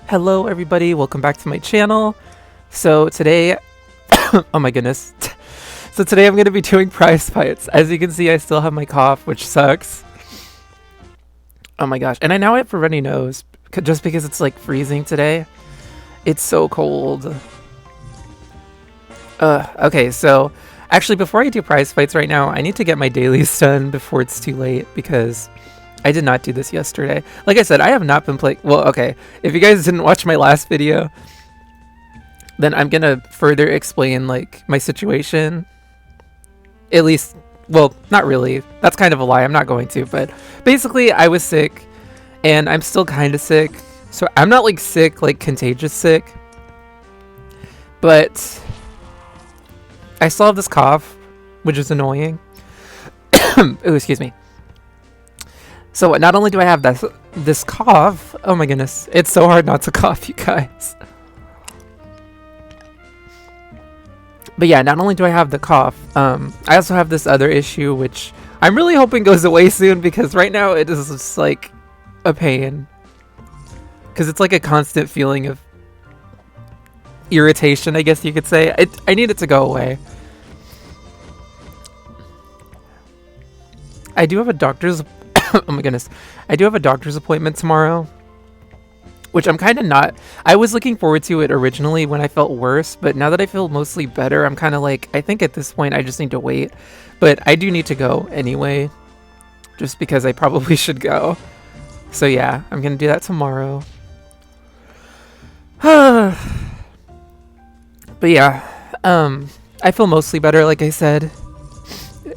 Hello everybody, welcome back to my channel. So today, oh my goodness. So today I'm going to be doing prize fights. As you can see, I still have my cough, which sucks. Oh my gosh, and I now have a runny nose, just because it's like freezing today. It's so cold. Okay, so actually before I do prize fights right now, I need to get my dailies done before it's too late, because I did not do this yesterday. Like I said, I have not been playing. Well, okay, if you guys didn't watch my last video, then I'm gonna further explain like my situation. At least, well, not really. That's kind of a lie. I'm not going to, but basically I was sick and I'm still kind of sick. So I'm not like sick, like contagious sick, but I still have this cough, which is annoying. Oh, excuse me. So not only do I have this cough, oh my goodness, it's so hard not to cough, you guys. But yeah, not only do I have the cough, I also have this other issue, which I'm really hoping goes away soon, because right now it is just like a pain. Because it's like a constant feeling of irritation, I guess you could say. I need it to go away. I do have a doctor's oh my goodness. I do have a doctor's appointment tomorrow, which I'm kind of not. I was looking forward to it originally when I felt worse, but now that I feel mostly better, I'm kind of like, I think at this point I just need to wait. But I do need to go anyway, just because I probably should go. So yeah, I'm going to do that tomorrow. But yeah, I feel mostly better, like I said.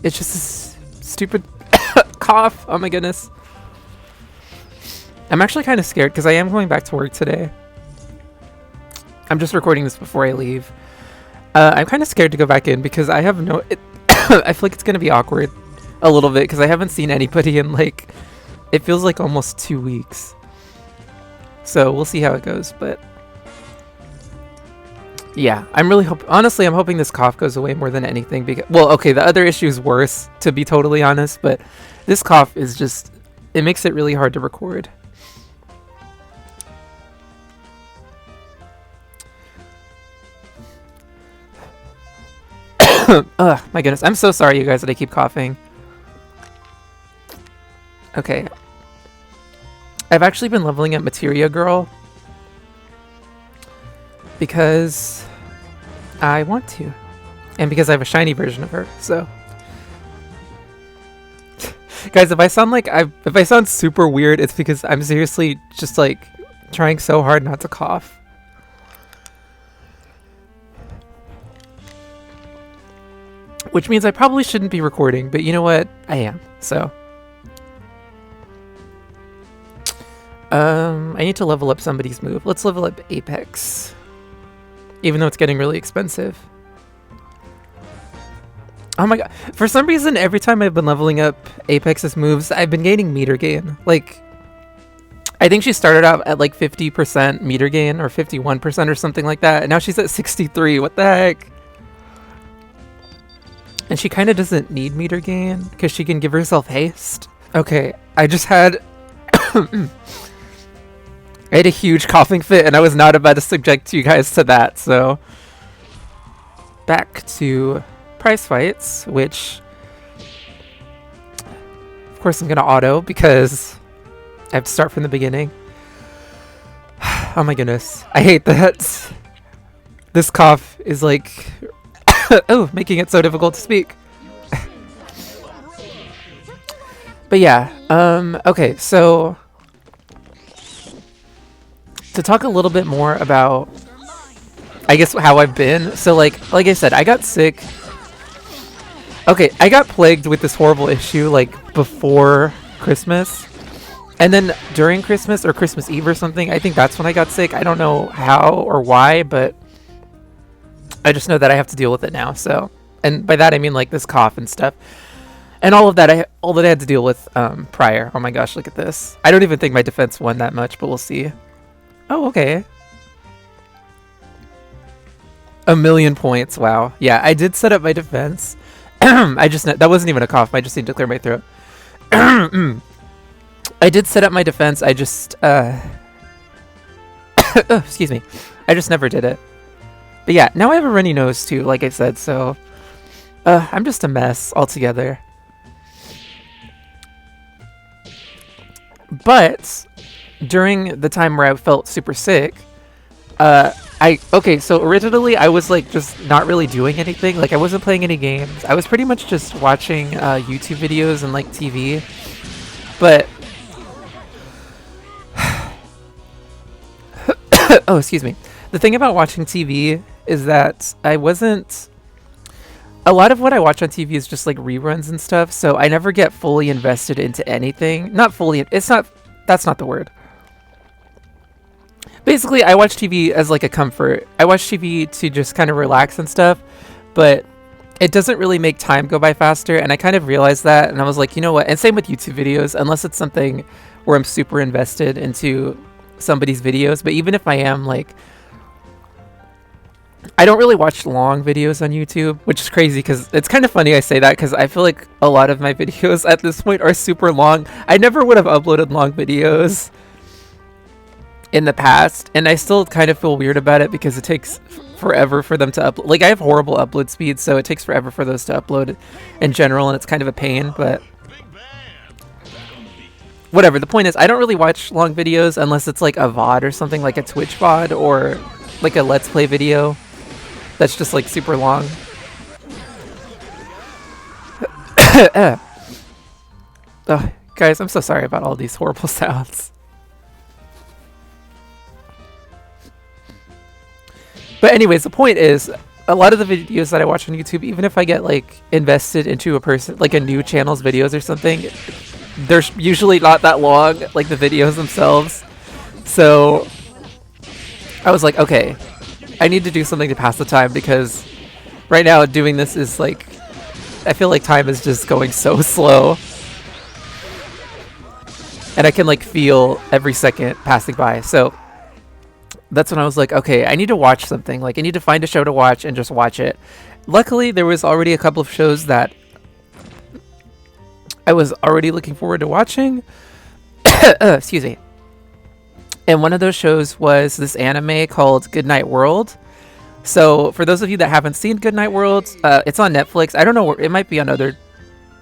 It's just this stupid cough. Oh my goodness. I'm actually kind of scared because I am going back to work today. I'm just recording this before I leave. I'm kind of scared to go back in because I have no... I feel like it's going to be awkward a little bit because I haven't seen anybody in like... It feels like almost 2 weeks. So we'll see how it goes, but... Yeah, I'm really honestly, I'm hoping this cough goes away more than anything because... Well, okay, the other issue is worse, to be totally honest, but this cough is just... It makes it really hard to record. Ugh, my goodness. I'm so sorry, you guys, that I keep coughing. Okay. I've actually been leveling up Materia Girl because I want to. And because I have a shiny version of her, so... Guys, if I sound super weird, it's because I'm seriously just like trying so hard not to cough. Which means I probably shouldn't be recording, but you know what? I am. So I need to level up somebody's move. Let's level up Apex. Even though it's getting really expensive. Oh my god. For some reason, every time I've been leveling up Apex's moves, I've been gaining meter gain. Like, I think she started out at like 50% meter gain or 51% or something like that. And now she's at 63. What the heck? And she kind of doesn't need meter gain because she can give herself haste. Okay, I just had... I had a huge coughing fit and I was not about to subject you guys to that, so... Back to... prize fights, which of course I'm gonna auto because I have to start from the beginning. Oh my goodness, I hate that. This cough is like oh, making it so difficult to speak. But yeah, okay, so to talk a little bit more about, I guess, how I've been. So like I said, I got sick. Okay, I got plagued with this horrible issue like before Christmas, and then during Christmas or Christmas Eve or something, I think that's when I got sick. I don't know how or why, but I just know that I have to deal with it now. So, and by that I mean like this cough and stuff, and all that I had to deal with prior. Oh my gosh, look at this! I don't even think my defense won that much, but we'll see. Oh, okay. 1,000,000 points. Wow. Yeah, I did set up my defense. That wasn't even a cough. I just need to clear my throat. I did set up my defense. I just Excuse me. I just never did it. But yeah, now I have a runny nose too, like I said, so I'm just a mess altogether. But during the time where I felt super sick, so originally I was like just not really doing anything. Like I wasn't playing any games. I was pretty much just watching YouTube videos and like TV. But oh, excuse me. The thing about watching TV is that a lot of what I watch on TV is just like reruns and stuff, so I never get fully invested into anything. That's not the word. Basically, I watch TV as like a comfort. I watch TV to just kind of relax and stuff, but it doesn't really make time go by faster, and I kind of realized that, and I was like, you know what? And same with YouTube videos, unless it's something where I'm super invested into somebody's videos, but even if I am, like, I don't really watch long videos on YouTube, which is crazy because it's kind of funny I say that because I feel like a lot of my videos at this point are super long. I never would have uploaded long videos in the past, and I still kind of feel weird about it because it takes forever for them to upload. Like, I have horrible upload speed, so it takes forever for those to upload in general, and it's kind of a pain, but whatever. The point is, I don't really watch long videos unless it's like a VOD or something, like a Twitch VOD or like a Let's Play video that's just like super long. Guys, I'm so sorry about all these horrible sounds. But anyways, the point is, a lot of the videos that I watch on YouTube, even if I get like invested into a person, like a new channel's videos or something, they're usually not that long, like the videos themselves. So I was like, okay, I need to do something to pass the time, because right now doing this is like, I feel like time is just going so slow. And I can like feel every second passing by. So that's when I was like, okay, I need to watch something. Like, I need to find a show to watch and just watch it. Luckily, there was already a couple of shows that I was already looking forward to watching. Excuse me. And one of those shows was this anime called Goodnight World. So for those of you that haven't seen Goodnight World, it's on Netflix. I don't know where it might be on other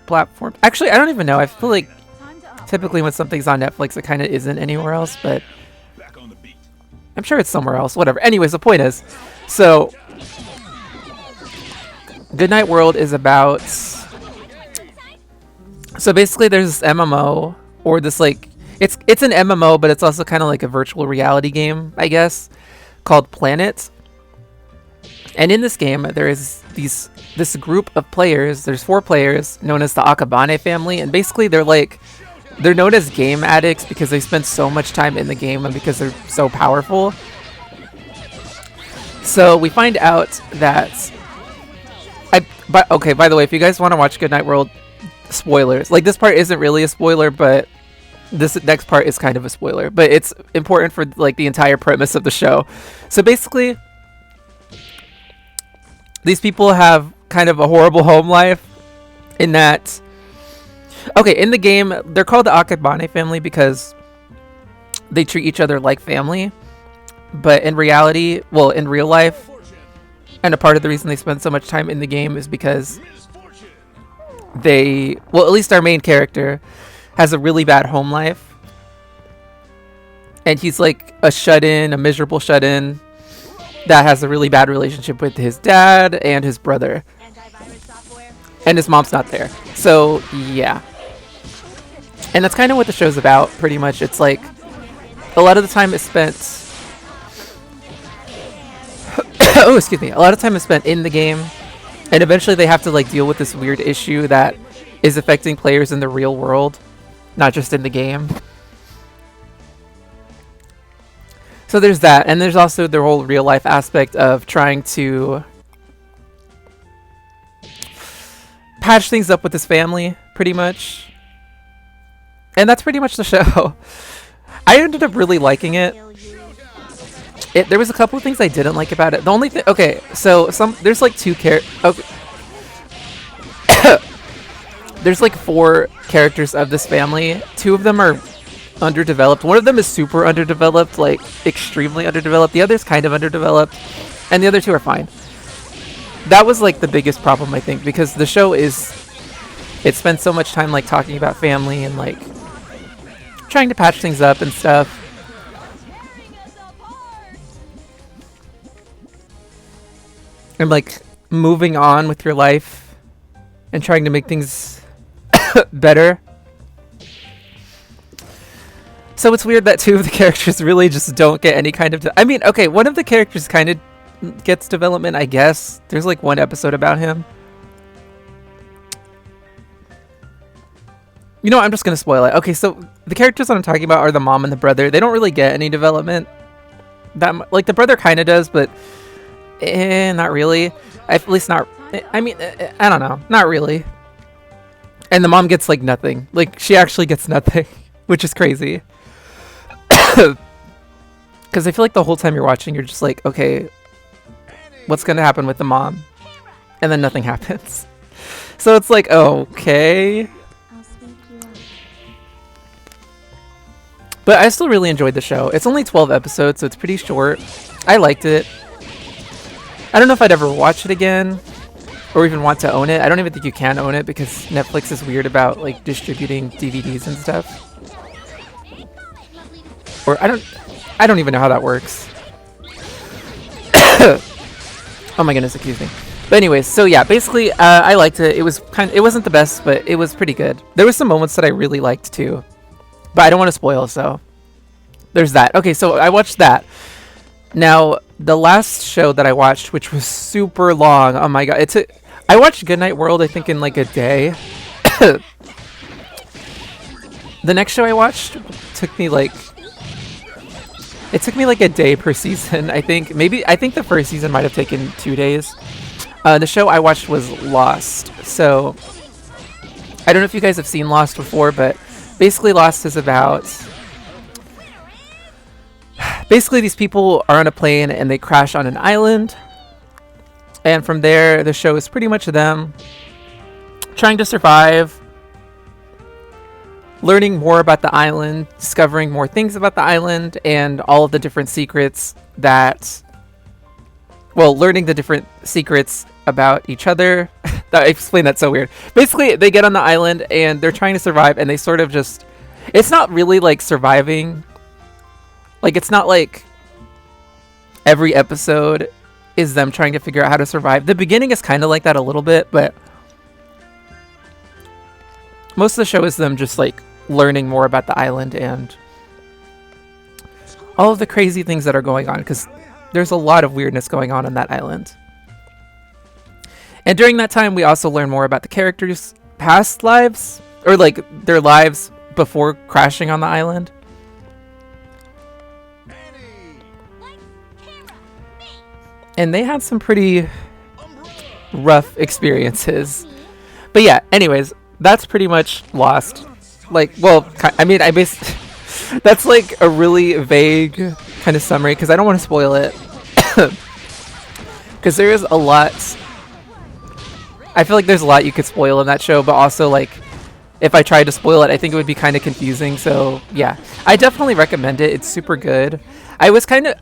platforms. Actually, I don't even know. I feel like typically when something's on Netflix, it kind of isn't anywhere else, but I'm sure it's somewhere else. Whatever. Anyways, the point is, so Goodnight World is about, so basically there's this MMO, or this like, it's an MMO, but it's also kind of like a virtual reality game, I guess, called Planet. And in this game, there is this group of players. There's 4 players known as the Akabane family, and basically they're known as game addicts because they spend so much time in the game and because they're so powerful. So we find out that okay, by the way, if you guys want to watch Goodnight World, spoilers. Like, this part isn't really a spoiler, but this next part is kind of a spoiler, but it's important for like the entire premise of the show. So basically, these people have kind of a horrible home life in that, okay, in the game, they're called the Akabane family because they treat each other like family. But in reality, well, in real life, and a part of the reason they spend so much time in the game is because well, at least our main character has a really bad home life. And he's like a miserable shut-in that has a really bad relationship with his dad and his brother. And his mom's not there. So, yeah. And that's kind of what the show's about, pretty much. It's like, a lot of the time is spent oh, excuse me. A lot of time is spent in the game, and eventually they have to like deal with this weird issue that is affecting players in the real world, not just in the game. So there's that, and there's also the whole real life aspect of trying to patch things up with his family, pretty much. And that's pretty much the show. I ended up really liking it. There was a couple of things I didn't like about it. The only thing, okay, so there's like 2 okay. There's like 4 characters of this family. 2 of them are underdeveloped. One of them is super underdeveloped, like extremely underdeveloped. The other's kind of underdeveloped, and the other two are fine. That was like the biggest problem, I think, because the show is, it spends so much time like talking about family and like trying to patch things up and stuff. And like moving on with your life and trying to make things better. So it's weird that two of the characters really just don't get any kind of... I mean, okay, one of the characters kind of gets development, I guess. There's like one episode about him. You know, I'm just going to spoil it. Okay, so the characters that I'm talking about are the mom and the brother. They don't really get any development. Like, the brother kind of does, but not really. At least not... I mean, I don't know. Not really. And the mom gets, like, nothing. Like, she actually gets nothing, which is crazy. Because I feel like the whole time you're watching, you're just like, okay, what's going to happen with the mom? And then nothing happens. So it's like, okay. But I still really enjoyed the show. It's only 12 episodes, so it's pretty short. I liked it. I don't know if I'd ever watch it again or even want to own it. I don't even think you can own it because Netflix is weird about like distributing DVDs and stuff. Or I don't even know how that works. Oh my goodness, excuse me. But anyways, so yeah, basically I liked it. It wasn't the best, but it was pretty good. There were some moments that I really liked too. But I don't want to spoil, so there's that. Okay, so I watched that. Now, the last show that I watched, which was super long, oh my god, I watched Goodnight World, I think, in like a day. The next show I watched took me like a day per season, I think. I think the first season might have taken 2 days. The show I watched was Lost. So, I don't know if you guys have seen Lost before, but basically Lost is about... Basically, these people are on a plane and they crash on an island. And from there, the show is pretty much them trying to survive, learning more about the island, discovering more things about the island, and all of the different secrets that... Well, learning the different secrets about each other. I explained that so weird. Basically, they get on the island and they're trying to survive, and they sort of just... It's not really like surviving. Like, it's not like every episode is them trying to figure out how to survive. The beginning is kind of like that a little bit, but most of the show is them just like learning more about the island and all of the crazy things that are going on, because there's a lot of weirdness going on that island. And during that time, we also learn more about the characters' past lives, or like their lives before crashing on the island. And they had some pretty rough experiences. But yeah, anyways, that's pretty much Lost. Like, well, I mean, that's like a really vague kind of summary, because I don't want to spoil it. Because there is a lot. I feel like there's a lot you could spoil in that show, but also like, if I tried to spoil it, I think it would be kind of confusing. So yeah, I definitely recommend it. It's super good. I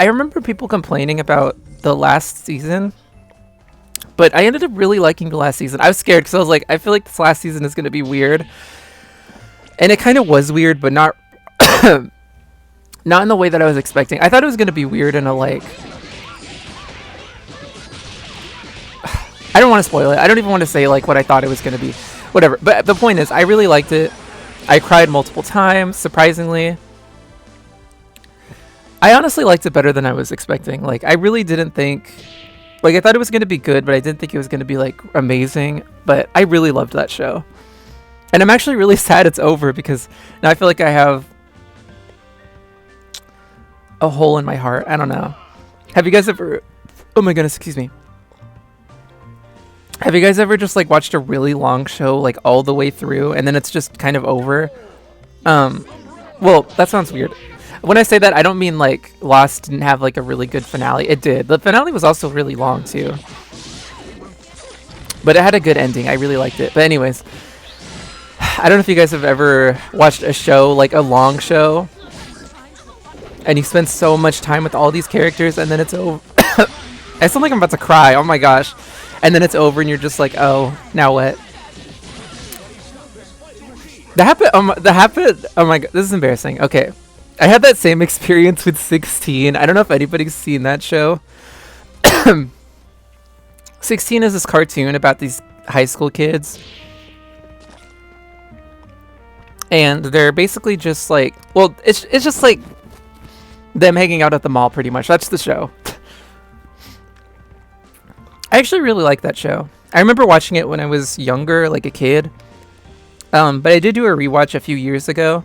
remember people complaining about the last season, but I ended up really liking the last season. I was scared because I was like, I feel like this last season is going to be weird. And it kind of was weird, but not not in the way that I was expecting. I thought it was going to be weird in a like... I don't want to spoil it. I don't even want to say like what I thought it was going to be. Whatever. But the point is, I really liked it. I cried multiple times, surprisingly. I honestly liked it better than I was expecting. Like, I really didn't think... Like, I thought it was going to be good, but I didn't think it was going to be, like, amazing. But I really loved that show. And I'm actually really sad it's over, because now I feel like I have a hole in my heart. I don't know. Have you guys ever... Oh my goodness, excuse me. Have you guys ever just, like, watched a really long show, like, all the way through, and then it's just kind of over? Well, that sounds weird. When I say that, I don't mean like Lost didn't have like a really good finale. It did. The finale was also really long too. But it had a good ending. I really liked it. But anyways, I don't know if you guys have ever watched a show, like a long show, and you spend so much time with all these characters, and then it's over. I sound like I'm about to cry. Oh my gosh. And then it's over, and you're just like, oh, now what? That happened. Oh my god, this is embarrassing. Okay. I had that same experience with 16. I don't know if anybody's seen that show. 16 is this cartoon about these high school kids. And they're basically just like, well, it's just like them hanging out at the mall pretty much. That's the show. I actually really like that show. I remember watching it when I was younger, like a kid. But I did do a rewatch a few years ago.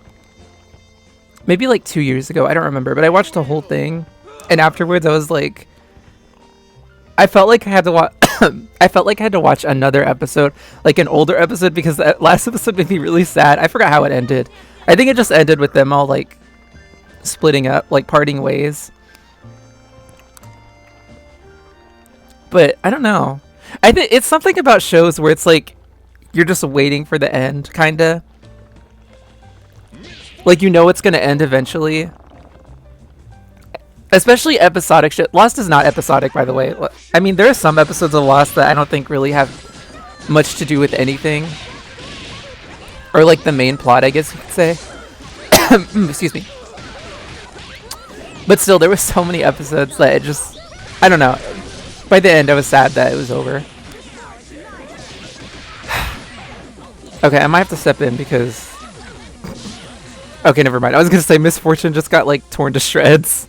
Maybe like 2 years ago. I don't remember. But I watched the whole thing. And afterwards I was like, I felt like I had to watch I felt like I had to watch another episode, like an older episode, because that last episode made me really sad. I forgot how it ended. I think it just ended with them all like splitting up, like parting ways. But I don't know. I think it's something about shows where it's like you're just waiting for the end, kinda. Like you know it's gonna end eventually. Especially episodic shit. Lost is not episodic, by the way. I mean, there are some episodes of Lost that I don't think really have much to do with anything. Or like the main plot, I guess you could say. Excuse me. But still, there were so many episodes that it just... I don't know. By the end, I was sad that it was over. Okay, I might have to step in because... Okay, never mind. I was gonna say Misfortune just got like torn to shreds.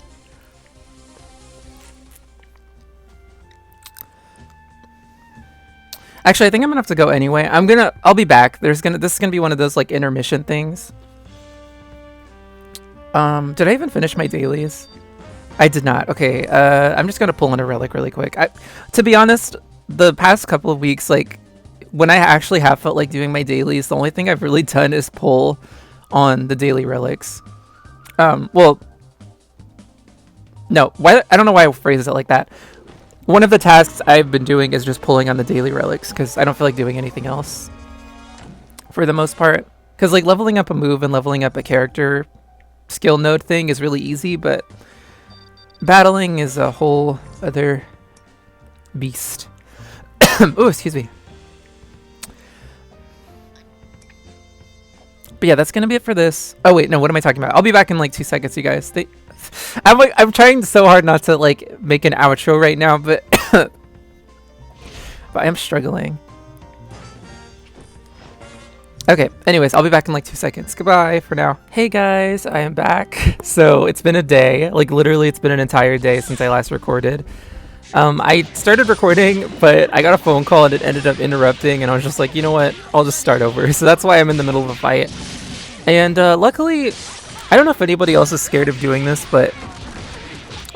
Actually, I think I'm gonna have to go anyway. I'll be back. This is gonna be one of those like intermission things. Did I even finish my dailies? I did not. Okay, I'm just gonna pull in a relic really quick. To be honest, the past couple of weeks, like when I actually have felt like doing my dailies, the only thing I've really done is pull on the daily relics. Well, no, why? I don't know why I phrase it like that. One of the tasks I've been doing is just pulling on the daily relics because I don't feel like doing anything else for the most part. Because like leveling up a move and leveling up a character skill node thing is really easy, but battling is a whole other beast. Oh, excuse me. But yeah, that's gonna be it for this. Oh wait, no, what am I talking about? I'll be back in like 2 seconds, you guys. I'm trying so hard not to like make an outro right now, but but I am struggling. Okay, anyways, I'll be back in like 2 seconds. Goodbye for now. Hey guys, I am back. So it's been a day, like literally it's been an entire day since I last recorded. I started recording, but I got a phone call and it ended up interrupting, and I was just like, you know what, I'll just start over. So that's why I'm in the middle of a fight. And luckily, I don't know if anybody else is scared of doing this, but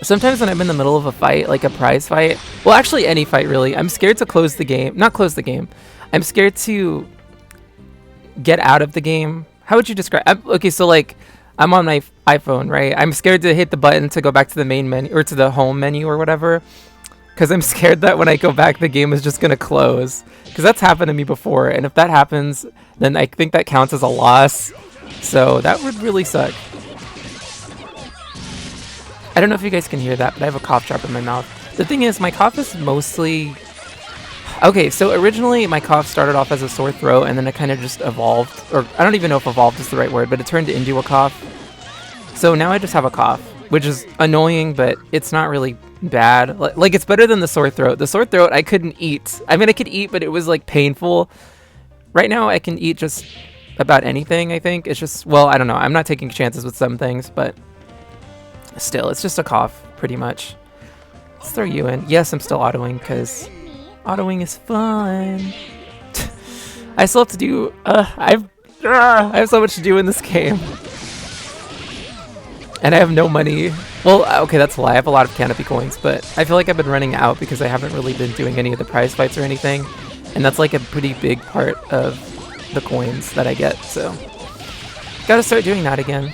sometimes when I'm in the middle of a fight, like a prize fight, well actually any fight really, I'm scared to close the game. Not close the game. I'm scared to get out of the game. How would you describe... okay, so like, I'm on my iPhone, right? I'm scared to hit the button to go back to the main menu, or to the home menu or whatever. Because I'm scared that when I go back, the game is just going to close. Because that's happened to me before, and if that happens, then I think that counts as a loss. So that would really suck. I don't know if you guys can hear that, but I have a cough drop in my mouth. The thing is, my cough is mostly... Okay, so originally my cough started off as a sore throat, and then it kind of just evolved. Or I don't even know if evolved is the right word, but it turned into a cough. So now I just have a cough, which is annoying, but it's not really bad. Like, it's better than the sore throat. The sore throat, I couldn't eat. I mean, I could eat, but it was like painful. Right now, I can eat just about anything, I think. It's just, well, I don't know. I'm not taking chances with some things, but still, it's just a cough, pretty much. Let's throw you in. Yes, I'm still autoing, because autoing is fun. I still have to do, I have so much to do in this game. And I have no money. Well, okay, that's a lie. I have a lot of canopy coins, but I feel like I've been running out because I haven't really been doing any of the prize fights or anything. And that's like a pretty big part of the coins that I get, so gotta start doing that again.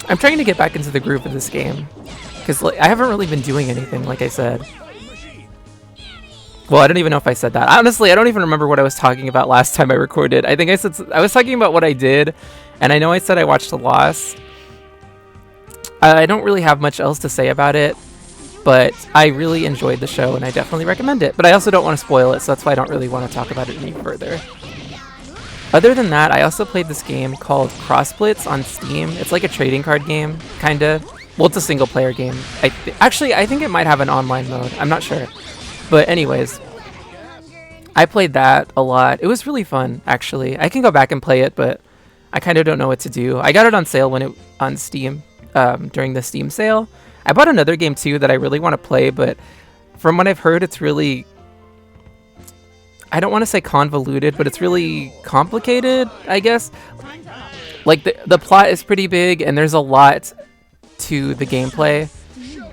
I'm trying to get back into the groove of this game because like, I haven't really been doing anything, like I said. Well, I don't even know if I said that. Honestly, I don't even remember what I was talking about last time I recorded. I think I was talking about what I did, and I know I said I watched The Lost. I don't really have much else to say about it, but I really enjoyed the show, and I definitely recommend it. But I also don't want to spoil it, so that's why I don't really want to talk about it any further. Other than that, I also played this game called Crossblitz on Steam. It's like a trading card game, kinda. Well, it's a single-player game. Actually, I think it might have an online mode. I'm not sure. But anyways, I played that a lot. It was really fun, actually. I can go back and play it, but I kind of don't know what to do. I got it on sale on Steam during the Steam sale. I bought another game too that I really want to play, but from what I've heard, it's really, I don't want to say convoluted, but it's really complicated, I guess. Like the plot is pretty big, and there's a lot to the gameplay,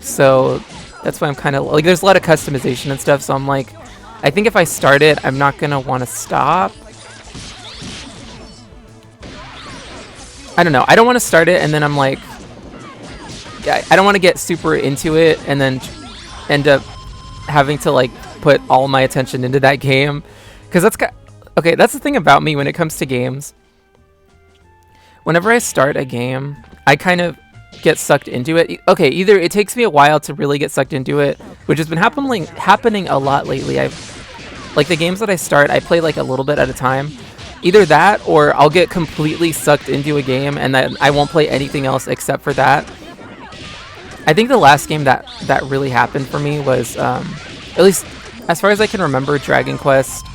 so that's why I'm kind of like, there's a lot of customization and stuff, so I'm like, I think if I start it, I'm not gonna want to stop. I don't know. I don't want to start it and then I'm like, yeah, I don't want to get super into it and then end up having to like put all my attention into that game, because okay, that's the thing about me when it comes to games. Whenever I start a game, I kind of get sucked into it. Okay, either it takes me a while to really get sucked into it, which has been happening a lot lately. Like the games that I start, I play like a little bit at a time. Either that, or I'll get completely sucked into a game and then I won't play anything else except for that. I think the last game that really happened for me was, at least as far as I can remember, Dragon Quest.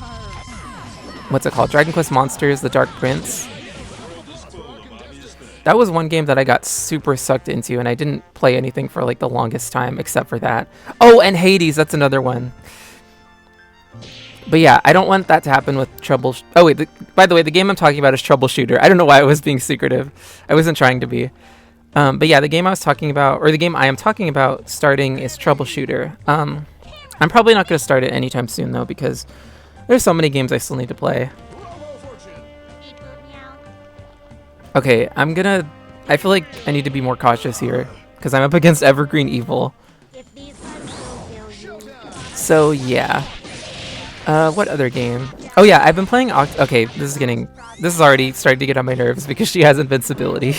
What's it called? Dragon Quest Monsters: The Dark Prince. That was one game that I got super sucked into, and I didn't play anything for like the longest time except for that. Oh, and Hades, that's another one. But yeah, I don't want that to happen with Oh wait, by the way, the game I'm talking about is Troubleshooter. I don't know why I was being secretive. I wasn't trying to be. But yeah, the game I was talking about, or the game I am talking about starting, is Troubleshooter. I'm probably not going to start it anytime soon though, because there's so many games I still need to play. Okay, I feel like I need to be more cautious here, because I'm up against Evergreen Evil. So yeah. What other game? Oh yeah, I've been playing okay, this is already starting to get on my nerves because she has invincibility.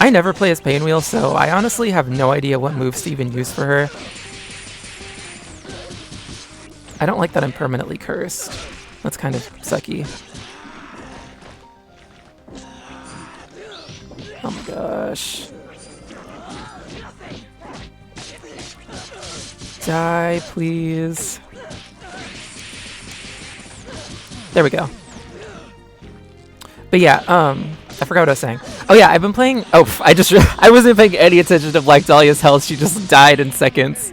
I never play as Painwheel, so I honestly have no idea what moves to even use for her. I don't like that I'm permanently cursed. That's kind of sucky. Oh my gosh. Die, please. There we go. But yeah, I forgot what I was saying. Oh yeah, I've been playing. Oh, I wasn't paying any attention to Black Dahlia's health. She just died in seconds.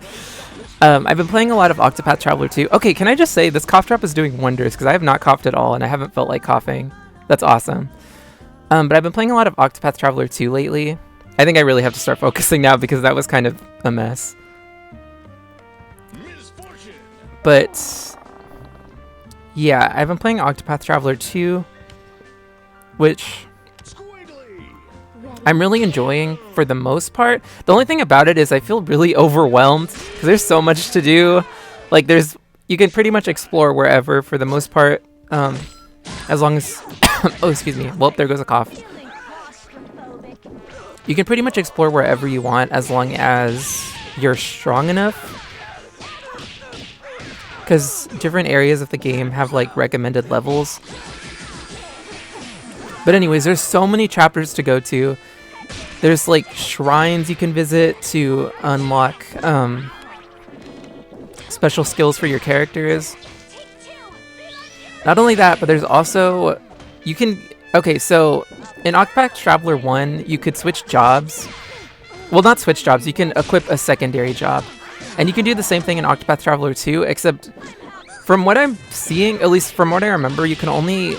I've been playing a lot of Octopath Traveler 2. Okay, can I just say this cough drop is doing wonders, because I have not coughed at all and I haven't felt like coughing. That's awesome. But I've been playing a lot of Octopath Traveler 2 lately. I think I really have to start focusing now because that was kind of a mess. But yeah, I've been playing Octopath Traveler 2, which I'm really enjoying for the most part. The only thing about it is I feel really overwhelmed because there's so much to do. Like you can pretty much explore wherever for the most part, as long as oh, excuse me. Well, there goes a cough. You can pretty much explore wherever you want as long as you're strong enough. Because different areas of the game have like recommended levels. But anyways, there's so many chapters to go to. There's like shrines you can visit to unlock special skills for your characters. Not only that, but there's also okay, so in Octopath Traveler 1, you could switch jobs. Well, not switch jobs, you can equip a secondary job. And you can do the same thing in Octopath Traveler 2, except from what I'm seeing, at least from what I remember, you can only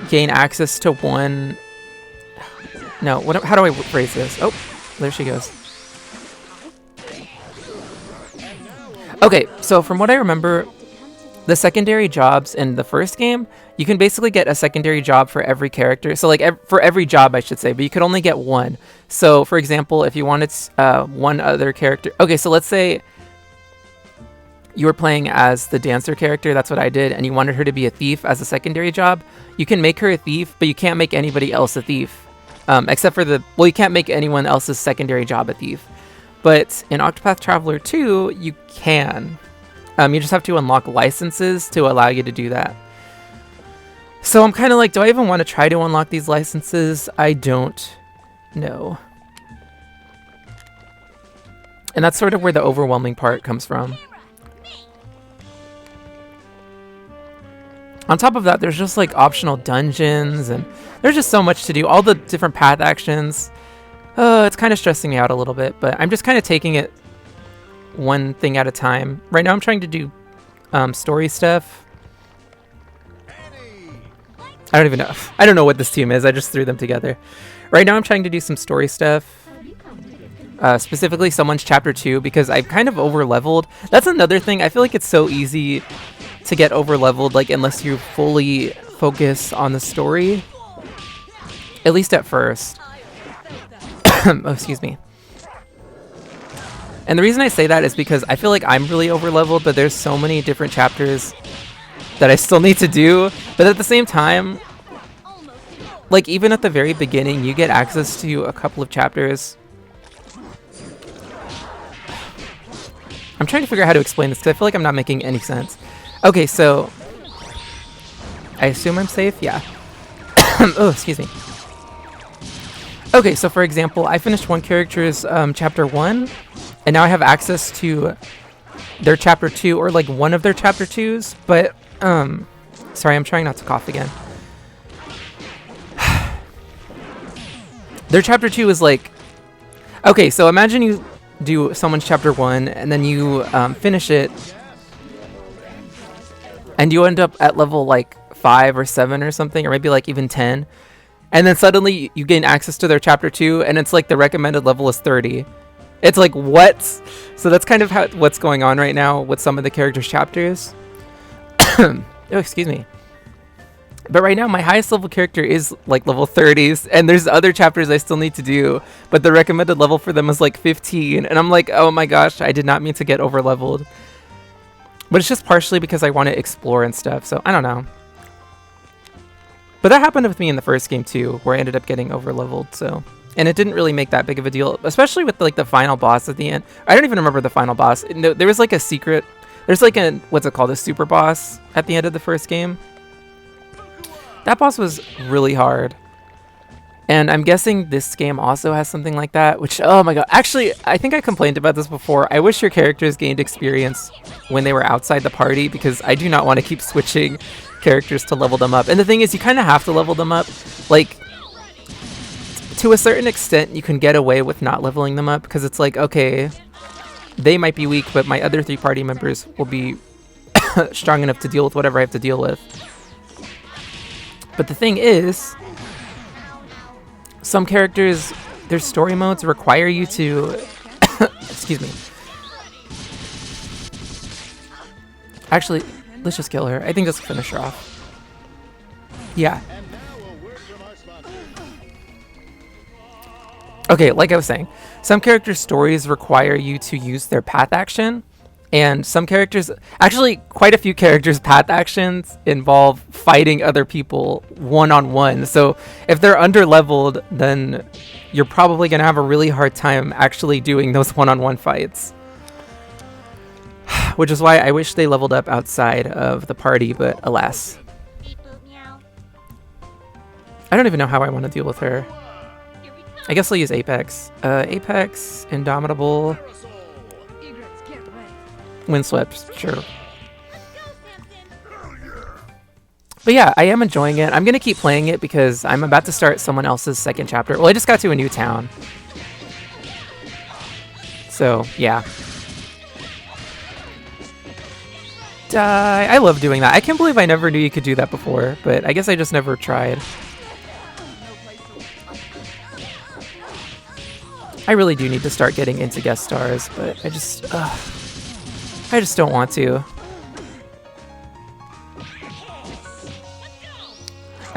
gain access to one. No, how do I phrase this? Oh, there she goes. Okay, so from what I remember, the secondary jobs in the first game, you can basically get a secondary job for every character. So like for every job, I should say, but you could only get one. So for example, if you wanted one other character, okay, so let's say you were playing as the dancer character, that's what I did, and you wanted her to be a thief as a secondary job, you can make her a thief, but you can't make anybody else a thief. Except for you can't make anyone else's secondary job a thief. But in Octopath Traveler 2, you can. You just have to unlock licenses to allow you to do that. So I'm kind of like, do I even want to try to unlock these licenses? I don't know. And that's sort of where the overwhelming part comes from. On top of that, there's just like optional dungeons, and there's just so much to do. All the different path actions. It's kind of stressing me out a little bit, but I'm just kind of taking it one thing at a time. Right now I'm trying to do story stuff. I don't even know. I don't know what this team is. I just threw them together. Right now I'm trying to do some story stuff. Specifically someone's chapter 2, because I've kind of over leveled. That's another thing. I feel like it's so easy to get over leveled, like unless you fully focus on the story. At least at first. Oh, excuse me. And the reason I say that is because I feel like I'm really over leveled, but there's so many different chapters that I still need to do. But at the same time, like even at the very beginning, you get access to a couple of chapters. I'm trying to figure out how to explain this because I feel like I'm not making any sense. Okay, so I assume I'm safe? Yeah. Oh, excuse me. Okay, so for example, I finished one character's chapter 1, and now I have access to their chapter 2, or like one of their chapter 2s, but, sorry, I'm trying not to cough again. Their chapter 2 is like, okay, so imagine you do someone's chapter 1, and then you finish it, and you end up at level like 5 or 7 or something, or maybe like even 10. And then suddenly you gain access to their chapter 2, and it's like the recommended level is 30. It's like, what? So that's kind of what's going on right now with some of the characters' chapters. Oh, excuse me. But right now my highest level character is like level 30s, and there's other chapters I still need to do, but the recommended level for them is like 15. And I'm like, oh my gosh, I did not mean to get over leveled. But it's just partially because I want to explore and stuff, so I don't know. But that happened with me in the first game too, where I ended up getting over-leveled, so... And it didn't really make that big of a deal, especially with like the final boss at the end. I don't even remember the final boss. No, there was like a secret... There's like a... What's it called? A super boss at the end of the first game. That boss was really hard. And I'm guessing this game also has something like that, which... Oh my god. Actually, I think I complained about this before. I wish your characters gained experience when they were outside the party, because I do not want to keep switching characters to level them up. And the thing is, you kind of have to level them up. Like, to a certain extent, you can get away with not leveling them up, because it's like, okay, they might be weak, but my other 3 party members will be strong enough to deal with whatever I have to deal with. But the thing is, some characters, their story modes require you to... Excuse me. Actually, let's just kill her. I think this will finish her off. Yeah. Okay, like I was saying, some characters' stories require you to use their path action, and some characters, actually quite a few characters' path actions involve fighting other people one-on-one. So if they're under-leveled, then you're probably going to have a really hard time actually doing those one-on-one fights. Which is why I wish they leveled up outside of the party, but alas. I don't even know how I want to deal with her. I guess I'll use Apex. Apex, Indomitable, Windswept, sure. But yeah, I am enjoying it. I'm going to keep playing it because I'm about to start someone else's second chapter. Well, I just got to a new town. So, yeah. Die. I love doing that. I can't believe I never knew you could do that before, but I guess I just never tried. I really do need to start getting into guest stars, but I just don't want to.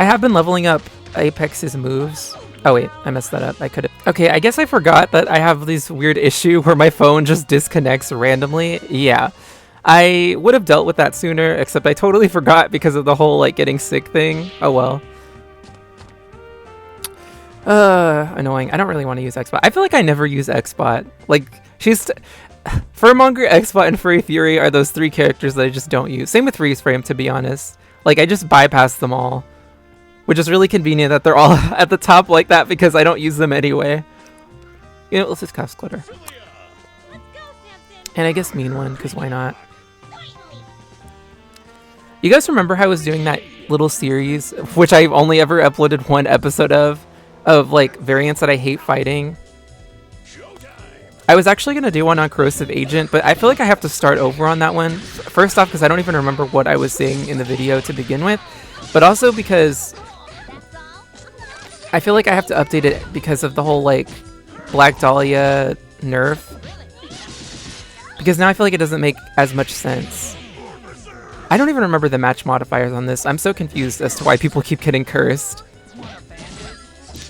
I have been leveling up Apex's moves. Oh wait, I messed that up. I could have. Okay, I guess I forgot that I have this weird issue where my phone just disconnects randomly. Yeah. I would have dealt with that sooner, except I totally forgot because of the whole like getting sick thing. Oh well. Annoying. I don't really want to use Xbot. I feel like I never use Xbot. Like, Furmonger, Xbot, and Furry Fury are those 3 characters that I just don't use. Same with Freeze Frame, to be honest. Like, I just bypass them all. Which is really convenient that they're all at the top like that because I don't use them anyway. You know, let's just cast Glitter. And I guess Mean One, because why not? You guys remember how I was doing that little series, which I've only ever uploaded 1 episode of like variants that I hate fighting? I was actually going to do one on Corrosive Agent, but I feel like I have to start over on that one. First off, because I don't even remember what I was saying in the video to begin with, but also because I feel like I have to update it because of the whole like Black Dahlia nerf. Because now I feel like it doesn't make as much sense. I don't even remember the match modifiers on this. I'm so confused as to why people keep getting cursed.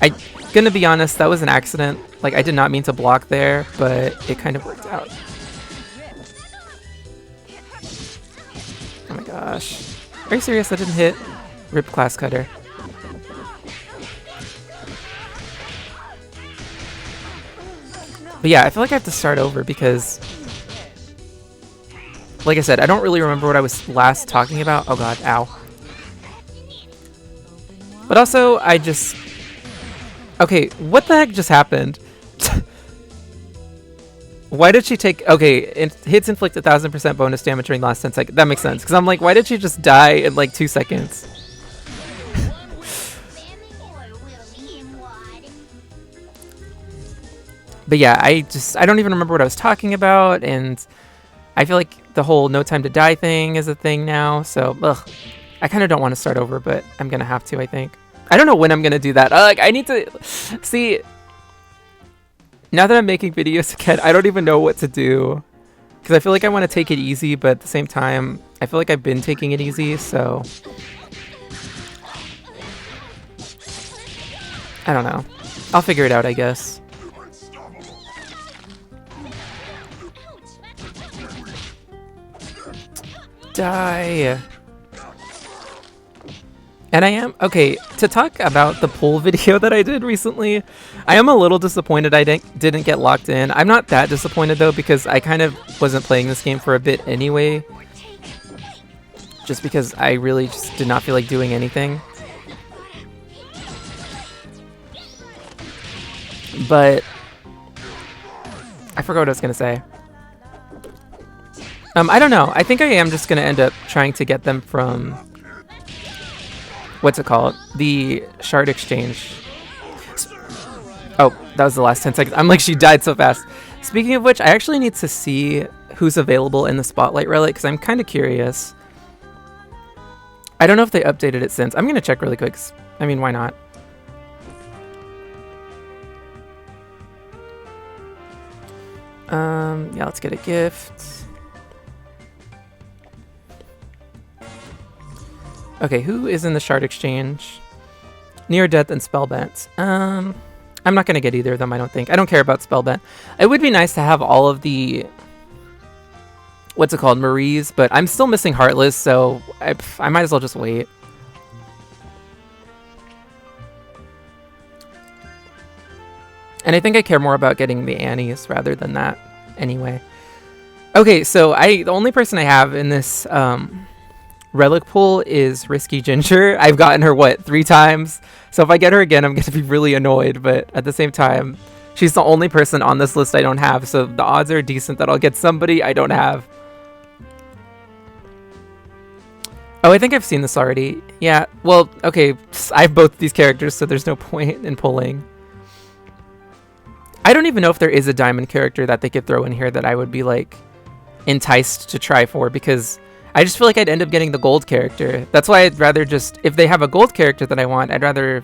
I'm gonna be honest, that was an accident. Like, I did not mean to block there, but it kind of worked out. Oh my gosh. Are you serious? That didn't hit? Rip Class Cutter. But yeah, I feel like I have to start over because, like I said, I don't really remember what I was last talking about. Oh god, ow. But also, I just... Okay, what the heck just happened? Why did she take... Okay, hits inflict 1000% bonus damage during the last 10 seconds. That makes sense, because I'm like, why did she just die in like 2 seconds? But yeah, I don't even remember what I was talking about, and I feel like the whole no time to die thing is a thing now, so ugh. I kind of don't want to start over, but I'm going to have to, I think. I don't know when I'm going to do that. Like, I need to... See, now that I'm making videos again, I don't even know what to do. Because I feel like I want to take it easy, but at the same time, I feel like I've been taking it easy, so... I don't know. I'll figure it out, I guess. Die. And I am, okay, to talk about the pool video that I did recently, I am a little disappointed I didn't get locked in. I'm not that disappointed though, because I kind of wasn't playing this game for a bit anyway. Just because I really just did not feel like doing anything. But I forgot what I was going to say. I don't know. I think I am just going to end up trying to get them from... What's it called? The shard exchange. Oh, that was the last 10 seconds. I'm like, she died so fast. Speaking of which, I actually need to see who's available in the Spotlight Relic, because I'm kind of curious. I don't know if they updated it since. I'm going to check really quick. I mean, why not? Yeah, let's get a gift. Okay, who is in the shard exchange? Near Death and Spellbent. I'm not going to get either of them, I don't think. I don't care about Spellbent. It would be nice to have all of the... What's it called? Marie's, but I'm still missing Heartless, so I might as well just wait. And I think I care more about getting the Annies rather than that anyway. Okay, so the only person I have in this... Relic pool is Risky Ginger. I've gotten her, what, 3 times? So if I get her again, I'm going to be really annoyed, but at the same time, she's the only person on this list I don't have, so the odds are decent that I'll get somebody I don't have. Oh, I think I've seen this already. Yeah, well, okay, I have both these characters, so there's no point in pulling. I don't even know if there is a diamond character that they could throw in here that I would be, like, enticed to try for, because... I just feel like I'd end up getting the gold character. That's why I'd rather just... If they have a gold character that I want, I'd rather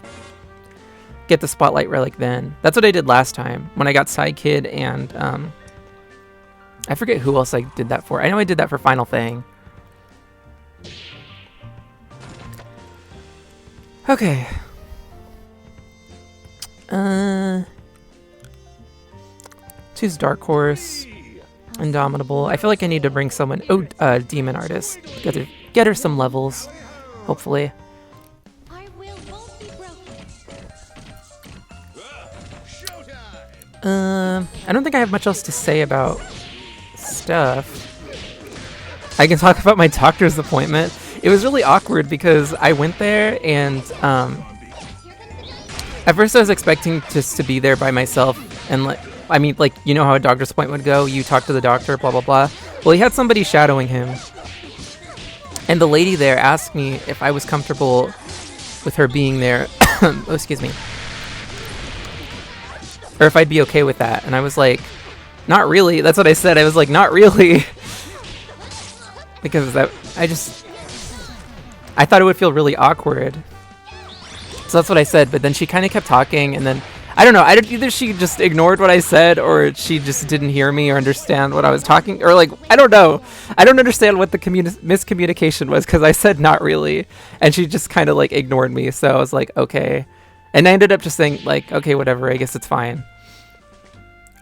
get the Spotlight Relic then. That's what I did last time when I got Sidekid and... I forget who else I did that for. I know I did that for Final Thing. Okay. Choose Dark Horse. Indomitable. I feel like I need to bring someone. Oh, Demon Artist. Get her some levels. Hopefully. I don't think I have much else to say about stuff. I can talk about my doctor's appointment. It was really awkward because I went there and at first I was expecting just to be there by myself and like, I mean, like, you know how a doctor's appointment would go? You talk to the doctor, blah, blah, blah. Well, he had somebody shadowing him. And the lady there asked me if I was comfortable with her being there. Oh, excuse me. Or if I'd be okay with that. And I was like, not really. That's what I said. I was like, not really. Because I thought it would feel really awkward. So that's what I said. But then she kind of kept talking. And then, I don't know. Either she just ignored what I said or she just didn't hear me or understand what I was talking. Or like, I don't know. I don't understand what the miscommunication was because I said not really. And she just kind of like ignored me. So I was like, okay. And I ended up just saying like, okay, whatever. I guess it's fine.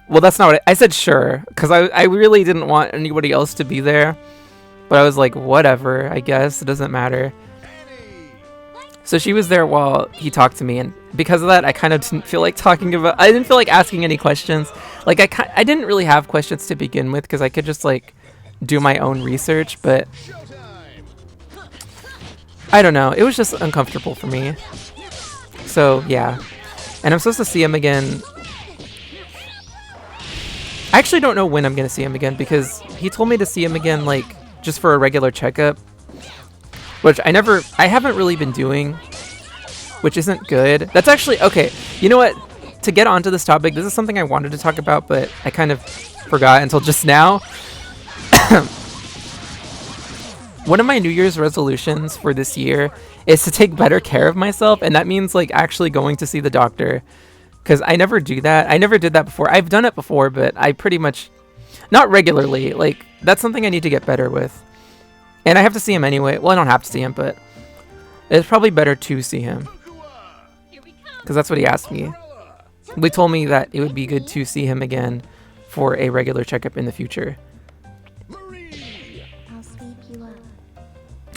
Well, that's not what I said. Sure. Because I really didn't want anybody else to be there. But I was like, whatever. I guess it doesn't matter. So she was there while he talked to me, and because of that, I kind of didn't feel like I didn't feel like asking any questions. Like, I didn't really have questions to begin with, because I could just, like, do my own research, but I don't know. It was just uncomfortable for me. So, yeah. And I'm supposed to see him again. I actually don't know when I'm going to see him again, because he told me to see him again, like, just for a regular checkup. Which I haven't really been doing, which isn't good. That's actually, okay, you know what? To get onto this topic, this is something I wanted to talk about, but I kind of forgot until just now. One of my New Year's resolutions for this year is to take better care of myself, and that means, like, actually going to see the doctor. Because I never do that. I never did that before. I've done it before, but I pretty much, not regularly. Like, that's something I need to get better with. And I have to see him anyway. Well, I don't have to see him, but it's probably better to see him. Because that's what he asked me. He told me that it would be good to see him again for a regular checkup in the future.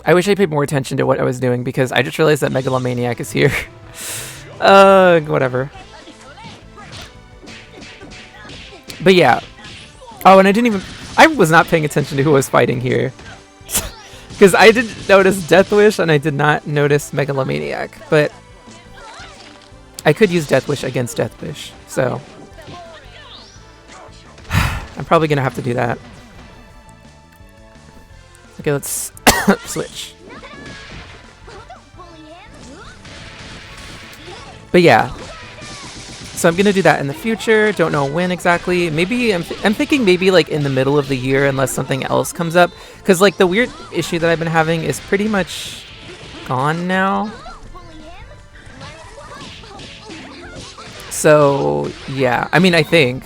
I wish I paid more attention to what I was doing because I just realized that Megalomaniac is here. Whatever. But yeah. Oh, and I was not paying attention to who was fighting here. Because I did notice Death Wish and I did not notice Megalomaniac, but I could use Death Wish against Death Wish, so I'm probably going to have to do that. Okay, let's switch. But yeah, so I'm going to do that in the future. Don't know when exactly. Maybe I'm thinking maybe like in the middle of the year unless something else comes up. Because like the weird issue that I've been having is pretty much gone now. So yeah, I mean, I think.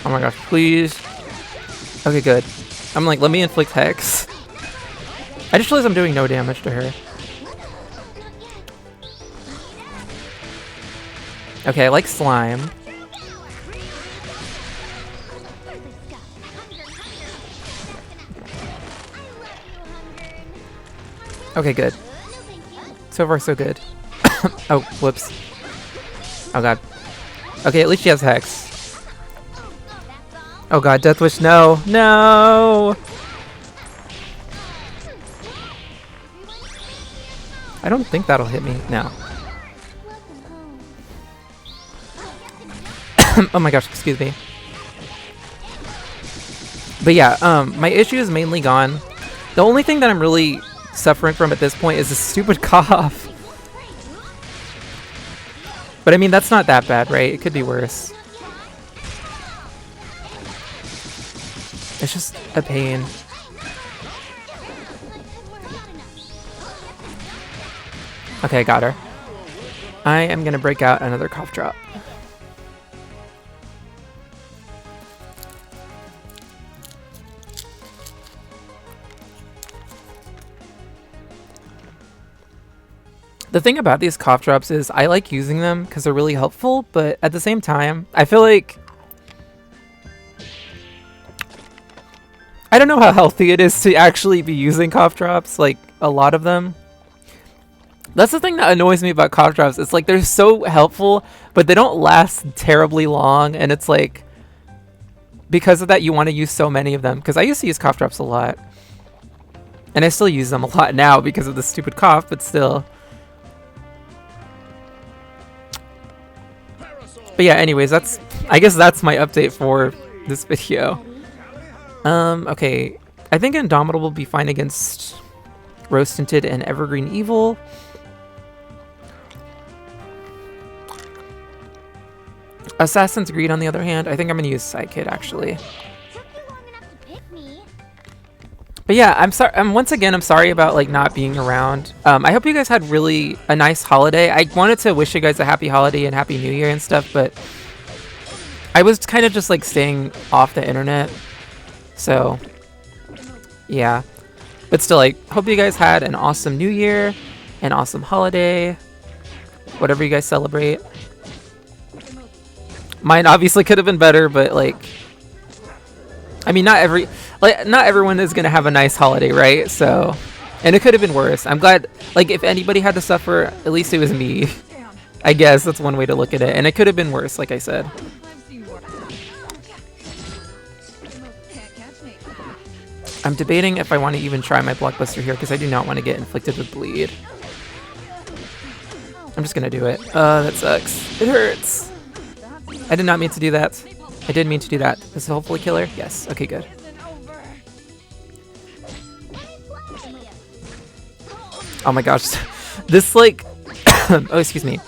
Oh my gosh, please. Okay, good. I'm like, let me inflict Hex. I just realized I'm doing no damage to her. Okay, I like slime. Okay, good. So far, so good. Oh, whoops. Oh, God. Okay, at least she has Hex. Oh, God, Death Wish, no. No! I don't think that'll hit me. No. Oh my gosh, excuse me. But yeah, my issue is mainly gone. The only thing that I'm really suffering from at this point is a stupid cough. But I mean, that's not that bad, right? It could be worse. It's just a pain. Okay, got her. I am gonna break out another cough drop. The thing about these cough drops is I like using them because they're really helpful, but at the same time, I feel like I don't know how healthy it is to actually be using cough drops, like a lot of them. That's the thing that annoys me about cough drops. It's like they're so helpful, but they don't last terribly long, and it's like because of that you want to use so many of them, because I used to use cough drops a lot. And I still use them a lot now because of the stupid cough, but still. But yeah, anyways, I guess that's my update for this video. Okay. I think Indomitable will be fine against Rose Tinted and Evergreen Evil. Assassin's Greed, on the other hand, I think I'm going to use Sidekid, actually. But yeah, I'm sorry. Once again, I'm sorry about like not being around. I hope you guys had really a nice holiday. I wanted to wish you guys a happy holiday and happy New Year and stuff, but I was kind of just like staying off the internet. So yeah, but still, like, hope you guys had an awesome New Year, an awesome holiday, whatever you guys celebrate. Mine obviously could have been better, but like, I mean, not everyone is gonna have a nice holiday, right? So, and it could have been worse. I'm glad, like, if anybody had to suffer, at least it was me. I guess that's one way to look at it, and it could have been worse, like I said. I'm debating if I want to even try my Blockbuster here, because I do not want to get inflicted with bleed. I'm just gonna do it. That sucks. It hurts. I did not mean to do that. I did mean to do that. This is hopefully killer. Yes. Okay, good. Oh my gosh. This, like... oh, excuse me.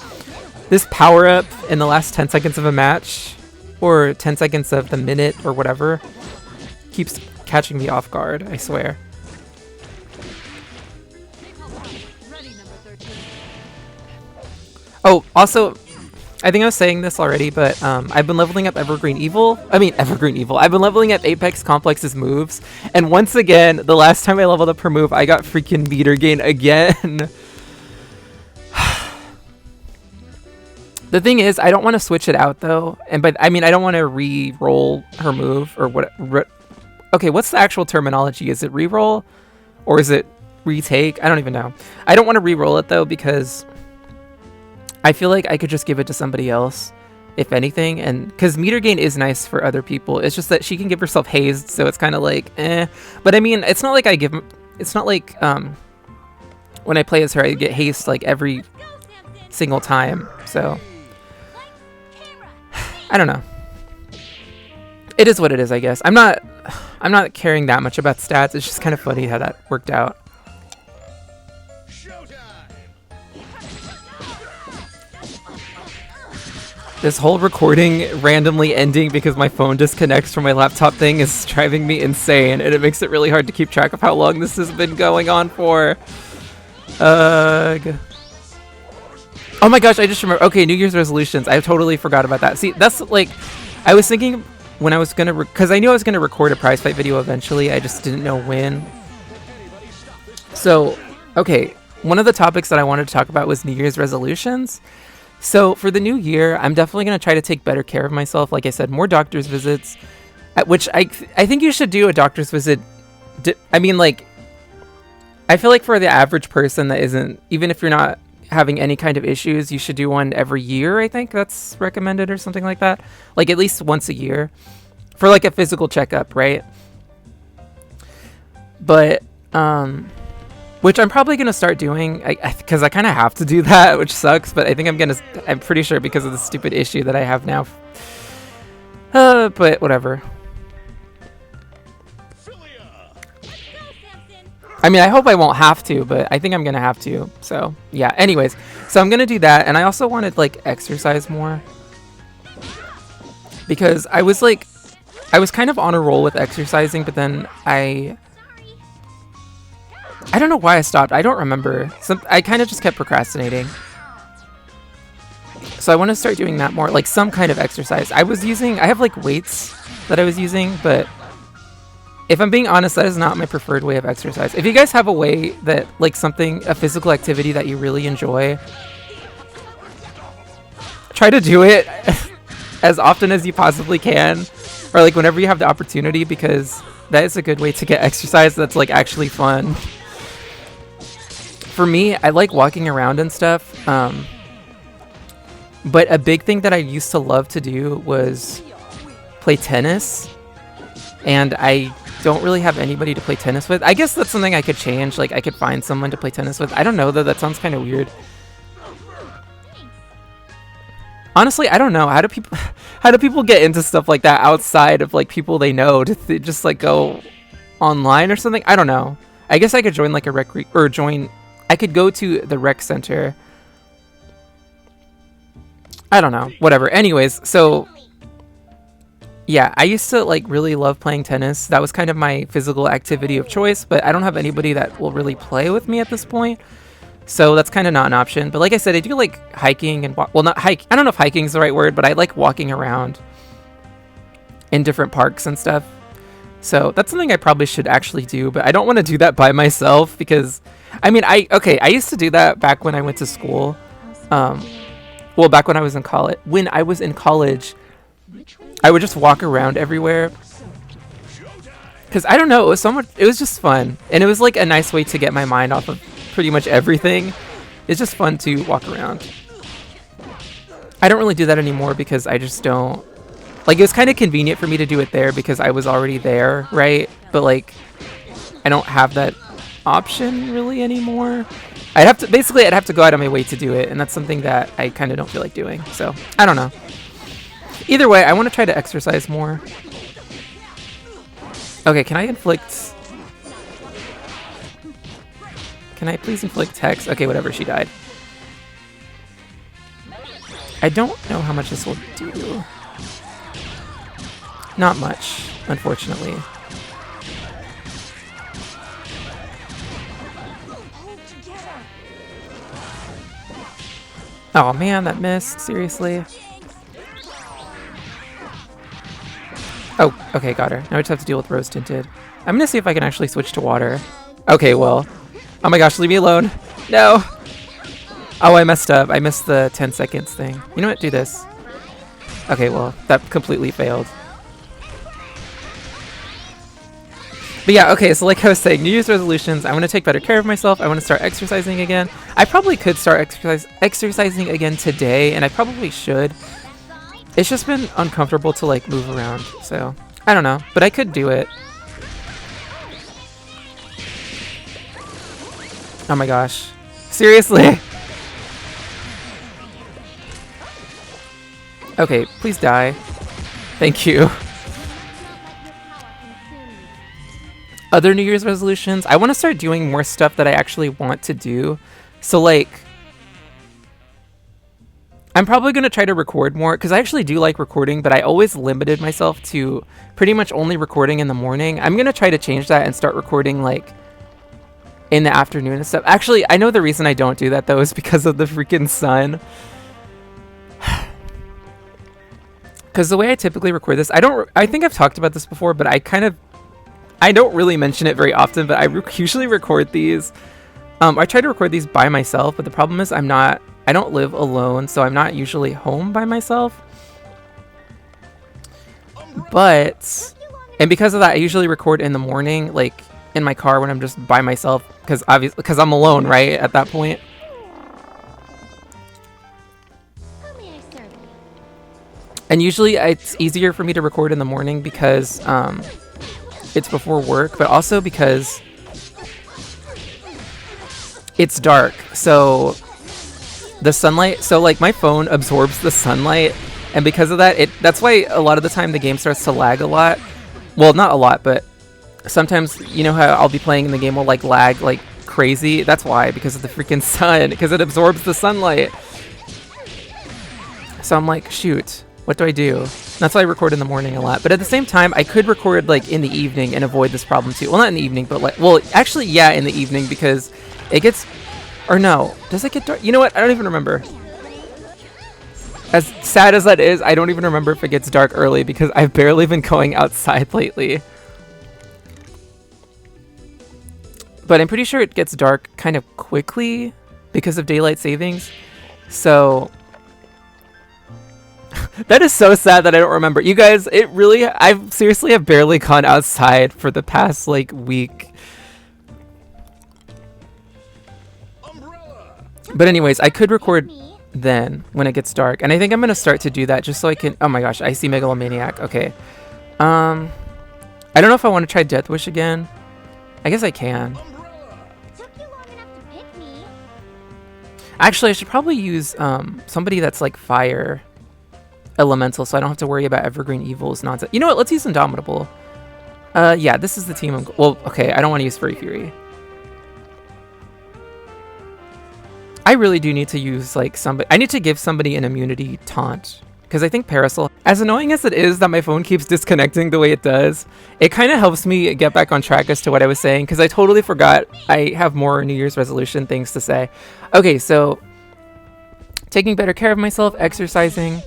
This power-up in the last 10 seconds of a match, or 10 seconds of the minute, or whatever, keeps catching me off guard, I swear. Oh, also, I think I was saying this already, but I've been leveling up Evergreen Evil. I've been leveling up Apex Complex's moves, and once again, the last time I leveled up her move, I got freaking meter gain again. The thing is, I don't want to switch it out though, but I mean, I don't want to re-roll her move or what. Okay, what's the actual terminology? Is it re-roll or is it retake? I don't even know. I don't want to re-roll it though, because I feel like I could just give it to somebody else, if anything, and because meter gain is nice for other people. It's just that she can give herself hazed, so it's kind of like eh. But I mean, it's not like it's not like when I play as her, I get haste like every single time. So I don't know. It is what it is, I guess. I'm not caring that much about stats. It's just kind of funny how that worked out. This whole recording randomly ending because my phone disconnects from my laptop thing is driving me insane, and it makes it really hard to keep track of how long this has been going on for. Oh my gosh, I just remember. Okay, New Year's resolutions. I totally forgot about that. See, that's like, I was thinking when I was gonna, because I knew I was gonna record a prize fight video eventually. I just didn't know when. So, okay, one of the topics that I wanted to talk about was New Year's resolutions. So for the new year, I'm definitely gonna try to take better care of myself. Like I said, more doctor's visits, at which I think you should do a doctor's visit. I mean, like, I feel like for the average person that isn't, even if you're not having any kind of issues, you should do one every year. I think that's recommended or something like that. Like at least once a year for like a physical checkup, right? But, which I'm probably going to start doing because I kind of have to do that, which sucks, but I think I'm pretty sure because of the stupid issue that I have now. But whatever. I mean, I hope I won't have to, but I think I'm going to have to. So, yeah. Anyways, so I'm going to do that. And I also wanted, like, exercise more. Because I was kind of on a roll with exercising, but then I don't know why I stopped. I don't remember. I kind of just kept procrastinating. So I want to start doing that more, like some kind of exercise. I have, like, weights that I was using, but If I'm being honest, that is not my preferred way of exercise. If you guys have a way that, like, a physical activity that you really enjoy, try to do it as often as you possibly can, or like whenever you have the opportunity, because that is a good way to get exercise that's like actually fun. For me, I like walking around and stuff, but a big thing that I used to love to do was play tennis, and I don't really have anybody to play tennis with. I guess that's something I could change. Like, I could find someone to play tennis with. I don't know, though. That sounds kind of weird. Honestly, I don't know. How do people get into stuff like that outside of like people they know? To just like go online or something? I don't know. I guess I could join like a I could go to the rec center. I don't know. Whatever. Anyways, so yeah, I used to like really love playing tennis. That was kind of my physical activity of choice, but I don't have anybody that will really play with me at this point. So that's kind of not an option. But like I said, I do like hiking and well, not hike. I don't know if hiking is the right word, but I like walking around in different parks and stuff. So that's something I probably should actually do, but I don't want to do that by myself because I mean, I used to do that back when I went to school. Well, back when I was in college. When I was in college, I would just walk around everywhere. Cause I don't know, it was just fun, and it was like a nice way to get my mind off of pretty much everything. It's just fun to walk around. I don't really do that anymore because I just don't like. It was kind of convenient for me to do it there because I was already there, right? But like, I don't have that option really anymore. I'd have to go out of my way to do it, and that's something that I kind of don't feel like doing. So I don't know. Either way, I want to try to exercise more. Okay, can I please inflict hex? Okay, whatever, she died. I don't know how much this will do. Not much, unfortunately. Oh man, that missed, seriously. Oh, okay, got her. Now I just have to deal with rose tinted. I'm gonna see if I can actually switch to water. Okay, well. Oh my gosh, leave me alone. No! Oh, I messed up. I missed the 10 seconds thing. You know what? Do this. Okay, well, that completely failed. But yeah, okay, so like I was saying, New Year's resolutions, I want to take better care of myself. I want to start exercising again. I probably could start exercising again today, and I probably should. It's just been uncomfortable to like move around, so I don't know, but I could do it. Oh my gosh. Seriously? Okay, please die. Thank you. Other New Year's resolutions, I want to start doing more stuff that I actually want to do. So like, I'm probably going to try to record more because I actually do like recording, but I always limited myself to pretty much only recording in the morning. I'm going to try to change that and start recording like in the afternoon and stuff. Actually, I know the reason I don't do that though is because of the freaking sun. Because the way I typically record this, I think I've talked about this before, but I don't really mention it very often, but I usually record these. I try to record these by myself, but the problem is I don't live alone, so I'm not usually home by myself. And because of that, I usually record in the morning, like in my car when I'm just by myself, because I'm alone, right, at that point. And usually it's easier for me to record in the morning because it's before work, but also because it's dark. So the sunlight, so like my phone absorbs the sunlight, and because of that, that's why a lot of the time the game starts to lag a lot. Well, not a lot, but sometimes, you know how I'll be playing and the game will like lag like crazy? That's why, because of the freaking sun, because it absorbs the sunlight. So I'm like, shoot, what do I do? That's why I record in the morning a lot. But at the same time, I could record like in the evening and avoid this problem too. Well, not in the evening, but like, well, actually, yeah, in the evening, because it gets, or no, does it get dark? You know what? I don't even remember. As sad as that is, I don't even remember if it gets dark early because I've barely been going outside lately. but I'm pretty sure it gets dark kind of quickly because of daylight savings. So that is so sad that I don't remember. You guys, I seriously have barely gone outside for the past like week. But anyways, I could record then when it gets dark, and I think I'm gonna start to do that just so I can. Oh my gosh, I see Megalomaniac. Okay, I don't know if I want to try Death Wish again. I guess I can. Actually, I should probably use somebody that's like fire elemental, so I don't have to worry about Evergreen Evil's nonsense. You know what? Let's use Indomitable. Yeah, this is the team. Well, okay, I don't want to use Furry Fury. I really do need to use like somebody. I need to give somebody an immunity taunt, because I think Parasol, as annoying as it is that my phone keeps disconnecting the way it does, it kind of helps me get back on track as to what I was saying, because I totally forgot I have more New Year's resolution things to say. Okay, so taking better care of myself, exercising,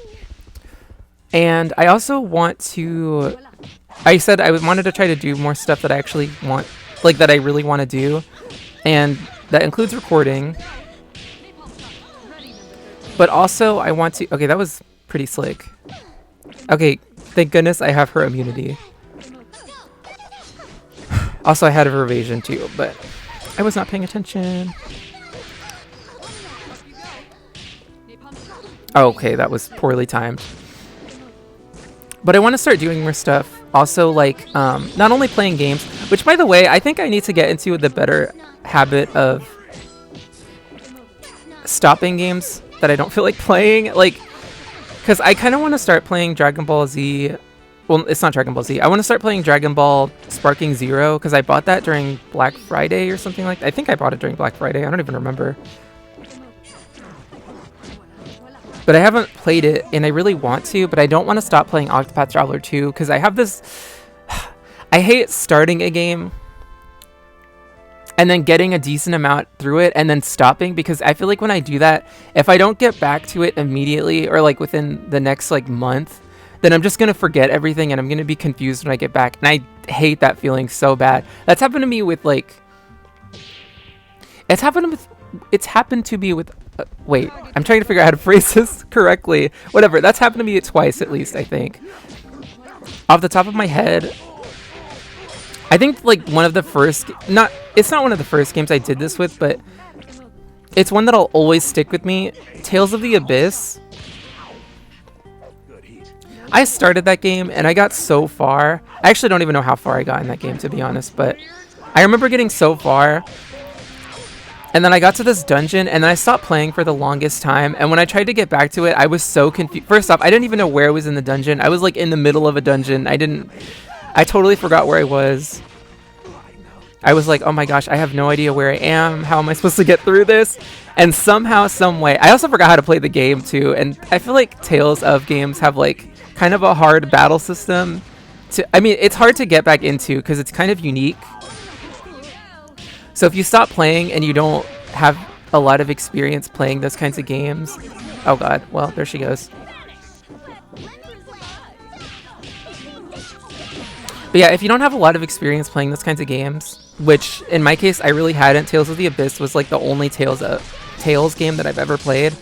and I also want to. I said I wanted to try to do more stuff that I actually want, like that I really want to do, and that includes recording. But also, I want to... Okay, that was pretty slick. Okay, thank goodness I have her immunity. Also, I had her evasion too, but I was not paying attention. Oh, okay, that was poorly timed. But I want to start doing more stuff. Also, like, not only playing games, which, by the way, I think I need to get into the better habit of stopping games that I don't feel like playing, like, because I kind of want to start playing Dragon Ball Z. Well, it's not Dragon Ball Z. I want to start playing Dragon Ball Sparking Zero, because I bought that during Black Friday or something like that. I think I bought it during Black Friday. I don't even remember. But I haven't played it, and I really want to, but I don't want to stop playing Octopath Traveler 2, because I have this... I hate starting a game and then getting a decent amount through it and then stopping, because I feel like when I do that, if I don't get back to it immediately or like within the next like month, then I'm just going to forget everything and I'm going to be confused when I get back. And I hate that feeling so bad. That's happened to me with like... It's happened to me with... wait, I'm trying to figure out how to phrase this correctly. Whatever, that's happened to me twice at least, I think. Off the top of my head... I think like one of the first, it's not one of the first games I did this with, but it's one that'll always stick with me. Tales of the Abyss. I started that game and I got so far. I actually don't even know how far I got in that game, to be honest, but I remember getting so far. And then I got to this dungeon and then I stopped playing for the longest time. And when I tried to get back to it, I was so confused. First off, I didn't even know where I was in the dungeon. I was like in the middle of a dungeon. I totally forgot where I was. I was like, oh my gosh, I have no idea where I am. How am I supposed to get through this? And somehow, some way, I also forgot how to play the game too. And I feel like Tales of games have like kind of a hard battle system. I mean, it's hard to get back into because it's kind of unique. So if you stop playing and you don't have a lot of experience playing those kinds of games. Oh god, well, there she goes. But yeah, if you don't have a lot of experience playing those kinds of games, which in my case I really hadn't, Tales of the Abyss was like the only Tales game that I've ever played.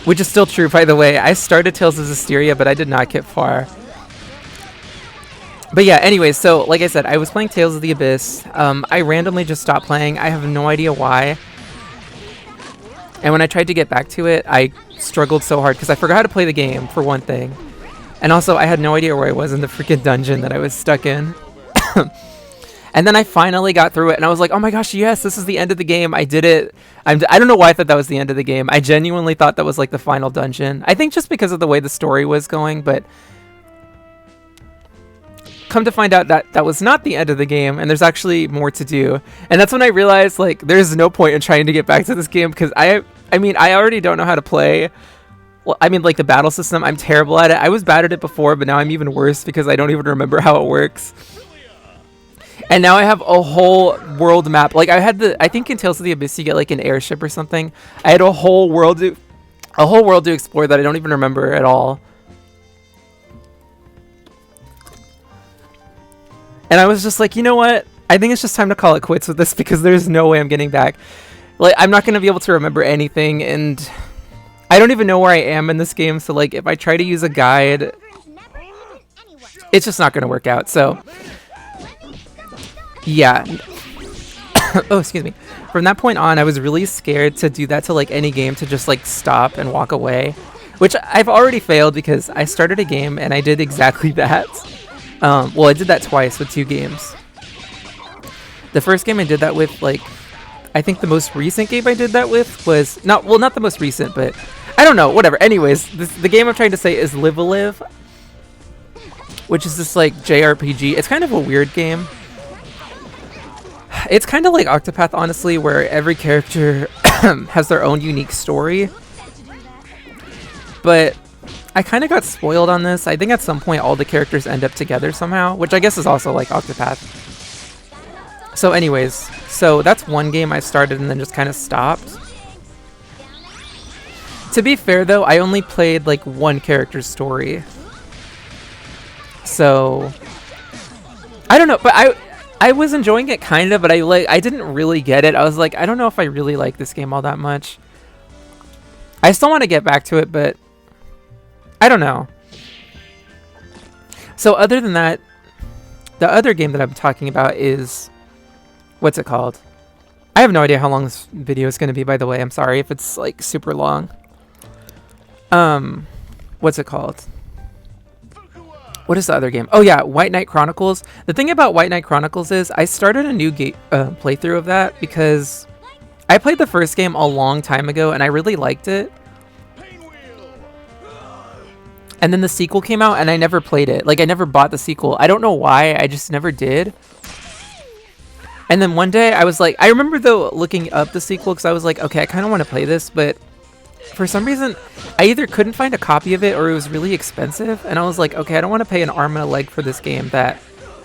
Which is still true, by the way. I started Tales of Zestiria, but I did not get far. But yeah, anyways, so like I said, I was playing Tales of the Abyss. I randomly just stopped playing. I have no idea why. And when I tried to get back to it, I struggled so hard because I forgot how to play the game, for one thing. And also, I had no idea where I was in the freaking dungeon that I was stuck in. And then I finally got through it, and I was like, oh my gosh, yes, this is the end of the game. I did it. I don't know why I thought that was the end of the game. I genuinely thought that was like the final dungeon. I think just because of the way the story was going, but... come to find out that that was not the end of the game, and there's actually more to do. And that's when I realized, like, there's no point in trying to get back to this game, because I mean, I already don't know how to play... Well, I mean, like, the battle system, I'm terrible at it. I was bad at it before, but now I'm even worse because I don't even remember how it works. And now I have a whole world map. Like, I think in Tales of the Abyss you get, like, an airship or something. I had a whole world to explore that I don't even remember at all. And I was just like, you know what? I think it's just time to call it quits with this because there's no way I'm getting back. Like, I'm not going to be able to remember anything, and I don't even know where I am in this game, so, like, if I try to use a guide, it's just not going to work out, so... Yeah. Oh, excuse me. From that point on, I was really scared to do that to, like, any game, to just, like, stop and walk away. Which I've already failed because I started a game and I did exactly that. Well, I did that twice with 2 games. The first game I did that with, like, I think the most recent game I did that with was not the most recent, but I don't know, whatever. Anyways, the game I'm trying to say is Live a Live, which is this like JRPG. It's kind of a weird game. It's kind of like Octopath, honestly, where every character has their own unique story. But I kind of got spoiled on this. I think at some point all the characters end up together somehow, which I guess is also like Octopath. So anyways, so that's one game I started and then just kind of stopped. To be fair though, I only played like one character's story. So I don't know, but I was enjoying it kind of, but I didn't really get it. I was like, I don't know if I really like this game all that much. I still want to get back to it, but I don't know. So other than that, the other game that I'm talking about is, what's it called? I have no idea how long this video is going to be, by the way. I'm sorry if it's like super long. What's it called? What is the other game? Oh yeah, White Knight Chronicles. The thing about White Knight Chronicles is I started a new playthrough of that because I played the first game a long time ago and I really liked it. And then the sequel came out and I never played it. Like, I never bought the sequel. I don't know why, I just never did. And then one day I was like, I remember though looking up the sequel because I was like, okay, I kind of want to play this, but for some reason I either couldn't find a copy of it or it was really expensive. And I was like, okay, I don't want to pay an arm and a leg for this game that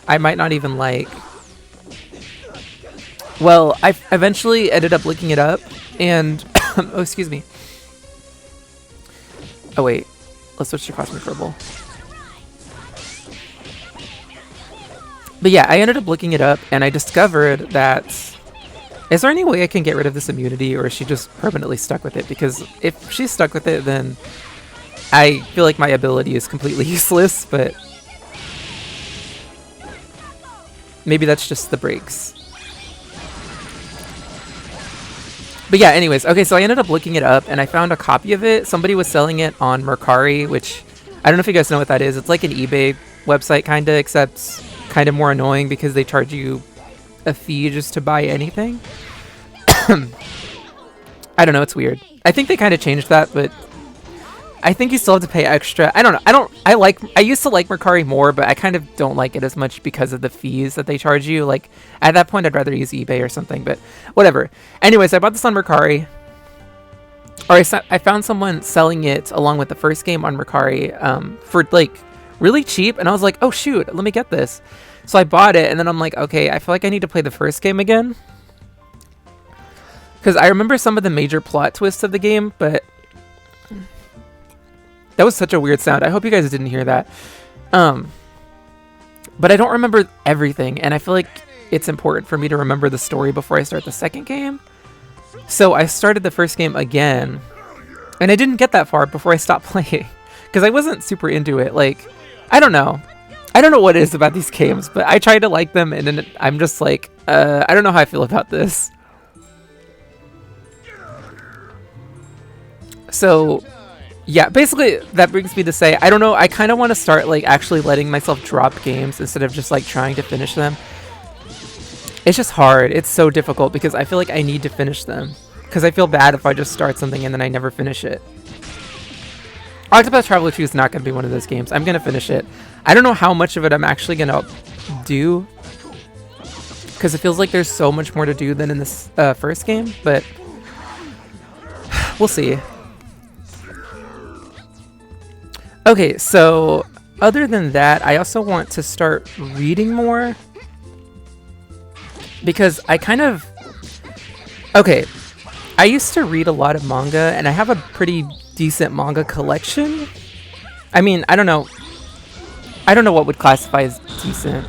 I might not even like. Well, I eventually ended up looking it up and, oh, excuse me. Oh wait, let's switch to Cosmic Rebel. But yeah, I ended up looking it up and I discovered that, is there any way I can get rid of this immunity or is she just permanently stuck with it? Because if she's stuck with it, then I feel like my ability is completely useless, but maybe that's just the breaks. But yeah, anyways, okay, so I ended up looking it up and I found a copy of it. Somebody was selling it on Mercari, which I don't know if you guys know what that is. It's like an eBay website kind of, except kind of more annoying because they charge you a fee just to buy anything. I don't know, it's weird. I think they kind of changed that, but I think you still have to pay extra. I don't know. I used to like Mercari more, but I kind of don't like it as much because of the fees that they charge you. Like, at that point, I'd rather use eBay or something, but whatever. Anyways, I bought this on Mercari. Or I found someone selling it along with the first game on Mercari for, like, really cheap, and I was like, oh shoot, let me get this. So I bought it, and then I'm like, okay, I feel like I need to play the first game again. Because I remember some of the major plot twists of the game, but that was such a weird sound. I hope you guys didn't hear that. But I don't remember everything, and I feel like it's important for me to remember the story before I start the second game. So I started the first game again, and I didn't get that far before I stopped playing. Because I wasn't super into it. Like, I don't know. I don't know what it is about these games, but I try to like them, and then I'm just like, I don't know how I feel about this. So yeah, basically that brings me to say, I don't know, I kind of want to start like actually letting myself drop games instead of just like trying to finish them. It's just hard. It's so difficult because I feel like I need to finish them. Because I feel bad if I just start something and then I never finish it. Octopath Traveler 2 is not going to be one of those games. I'm going to finish it. I don't know how much of it I'm actually going to do. Because it feels like there's so much more to do than in this first game. But we'll see. Okay, so other than that, I also want to start reading more. Because I kind of... Okay, I used to read a lot of manga, and I have a pretty decent manga collection. I mean, I don't know what would classify as decent.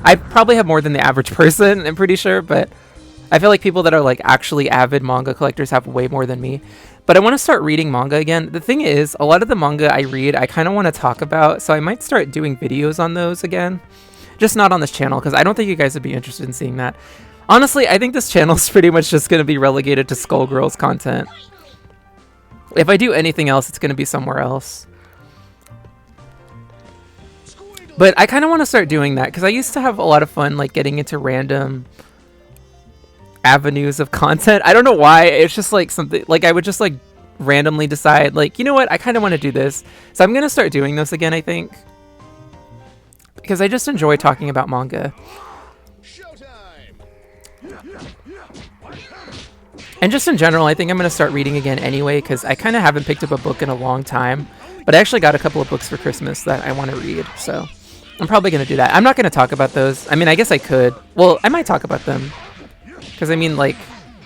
I probably have more than the average person, I'm pretty sure, but I feel like people that are like actually avid manga collectors have way more than me. But I want to start reading manga again. The thing is, a lot of the manga I read, I kind of want to talk about, so I might start doing videos on those again. Just not on this channel, because I don't think you guys would be interested in seeing that. Honestly, I think this channel is pretty much just going to be relegated to Skullgirls content. If I do anything else, it's going to be somewhere else. But I kind of want to start doing that, because I used to have a lot of fun like getting into random avenues of content. I don't know why. It's just like something, like I would just like randomly decide, like, you know what, I kind of want to do this. So I'm going to start doing this again, I think. Because I just enjoy talking about manga. And just in general, I think I'm going to start reading again anyway, because I kind of haven't picked up a book in a long time. But I actually got a couple of books for Christmas that I want to read, so I'm probably going to do that. I'm not going to talk about those. I mean, I guess I could. Well, I might talk about them. Because I mean, like,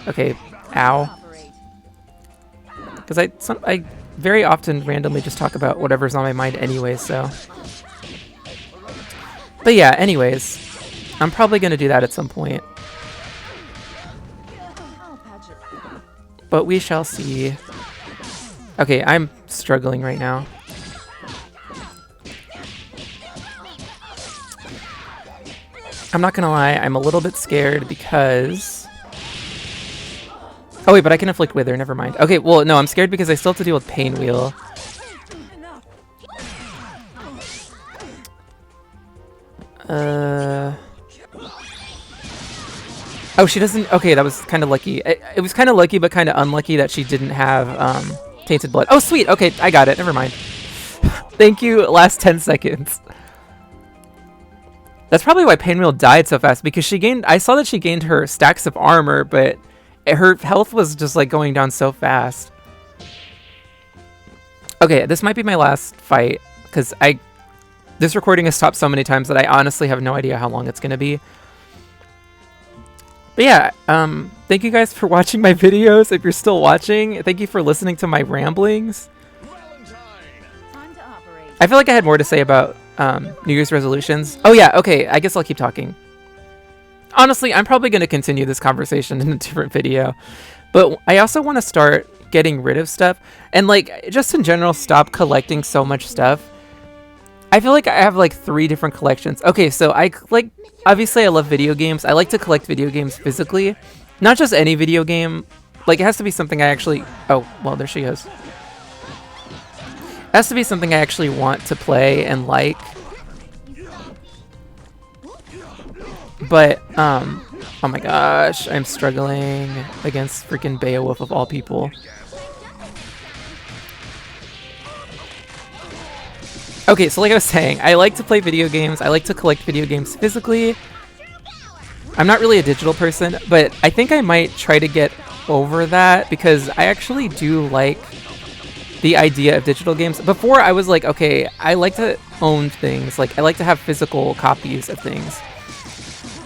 okay, ow. Because I very often randomly just talk about whatever's on my mind anyway, so. But yeah, anyways, I'm probably going to do that at some point. But we shall see. Okay, I'm struggling right now. I'm not gonna lie, I'm a little bit scared because... Oh wait, but I can inflict wither, never mind. Okay, well, no, I'm scared because I still have to deal with Pain Wheel. Oh, she doesn't... Okay, that was kind of lucky. It was kind of lucky, but kind of unlucky that she didn't have Tainted Blood. Oh, sweet! Okay, I got it. Never mind. Thank you, last 10 seconds. That's probably why Pain Wheel died so fast, because she gained... I saw that she gained her stacks of armor, but her health was just, like, going down so fast. Okay, this might be my last fight, because this recording has stopped so many times that I honestly have no idea how long it's going to be. But yeah, thank you guys for watching my videos. If you're still watching, thank you for listening to my ramblings. I feel like I had more to say about New Year's resolutions. Oh yeah, okay, I guess I'll keep talking. Honestly, I'm probably going to continue this conversation in a different video. But I also want to start getting rid of stuff. And like, just in general, stop collecting so much stuff. I feel like I have like 3 different collections. Okay, so obviously I love video games. I like to collect video games physically. Not just any video game. Like, it has to be something I actually... Oh, well, there she is. It has to be something I actually want to play and like. But, oh my gosh, I'm struggling against freaking Beowulf of all people. Okay, so like I was saying, I like to play video games. I like to collect video games physically. I'm not really a digital person, but I think I might try to get over that because I actually do like the idea of digital games. Before, I was like, okay, I like to own things. Like, I like to have physical copies of things.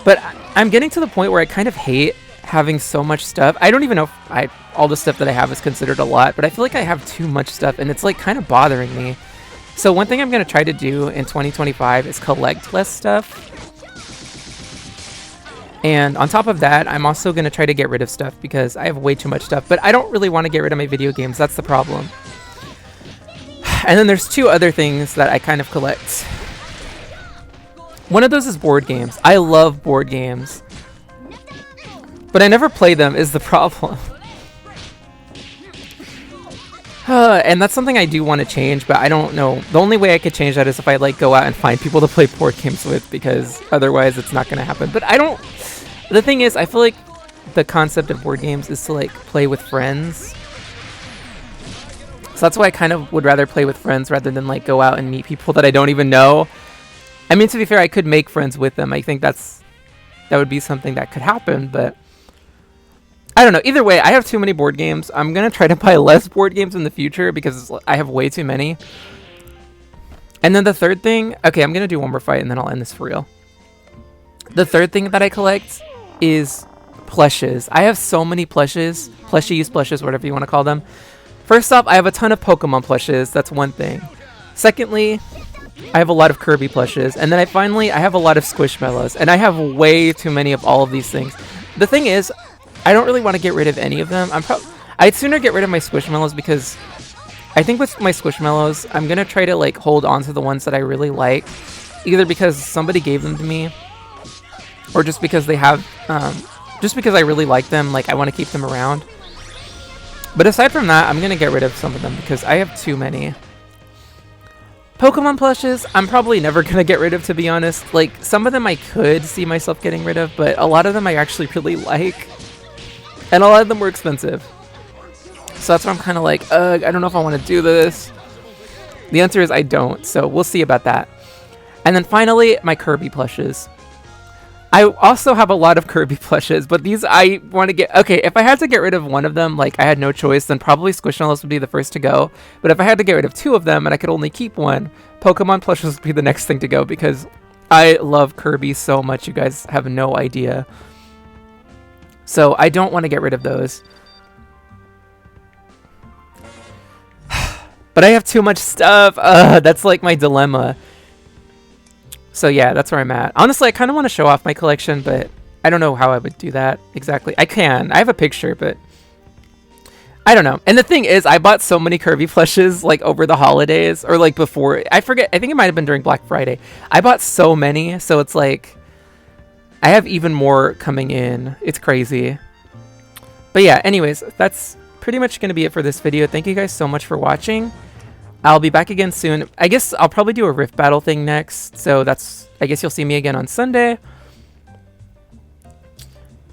But I'm getting to the point where I kind of hate having so much stuff. I don't even know if all the stuff that I have is considered a lot, but I feel like I have too much stuff, and it's like kind of bothering me. So one thing I'm going to try to do in 2025 is collect less stuff. And on top of that, I'm also going to try to get rid of stuff because I have way too much stuff. But I don't really want to get rid of my video games. That's the problem. And then there's 2 other things that I kind of collect. One of those is board games. I love board games. But I never play them is the problem. And that's something I do want to change, but I don't know. The only way I could change that is if I like go out and find people to play board games with, because otherwise it's not going to happen. But I don't... The thing is, I feel like the concept of board games is to like play with friends. So that's why I kind of would rather play with friends rather than like go out and meet people that I don't even know. I mean, to be fair, I could make friends with them. I think that would be something that could happen, but I don't know. Either way, I have too many board games. I'm going to try to buy less board games in the future because I have way too many. And then the third thing... Okay, I'm going to do one more fight and then I'll end this for real. The third thing that I collect is plushes. I have so many plushes. Plushies, plushes, whatever you want to call them. First off, I have a ton of Pokemon plushes. That's one thing. Secondly, I have a lot of Kirby plushes, and then I have a lot of Squishmallows, and I have way too many of all of these things. The thing is, I don't really want to get rid of any of them. I'd sooner get rid of my Squishmallows because I think with my Squishmallows, I'm gonna try to like hold on to the ones that I really like, either because somebody gave them to me, or just because they have, just because I really like them. Like, I want to keep them around. But aside from that, I'm gonna get rid of some of them because I have too many. Pokemon plushes, I'm probably never gonna get rid of, to be honest. Like, some of them I could see myself getting rid of, but a lot of them I actually really like, and a lot of them were expensive. So that's why I'm kind of like, I don't know if I want to do this. The answer is I don't, so we'll see about that. And then finally, my Kirby plushes. I also have a lot of Kirby plushes, but these I want to get... Okay, if I had to get rid of one of them, like I had no choice, then probably Squishmallows would be the first to go. But if I had to get rid of two of them and I could only keep one, Pokemon plushes would be the next thing to go because I love Kirby so much, you guys have no idea. So I don't want to get rid of those. But I have too much stuff. That's like my dilemma. So yeah, that's where I'm at. Honestly, I kind of want to show off my collection, but I don't know how I would do that exactly. I can. I have a picture, but I don't know. And the thing is, I bought so many Kirby plushes like over the holidays or like before. I forget. I think it might have been during Black Friday. I bought so many, so it's like I have even more coming in. It's crazy. But yeah, anyways, that's pretty much going to be it for this video. Thank you guys so much for watching. I'll be back again soon. I guess I'll probably do a Rift Battle thing next. So I guess you'll see me again on Sunday.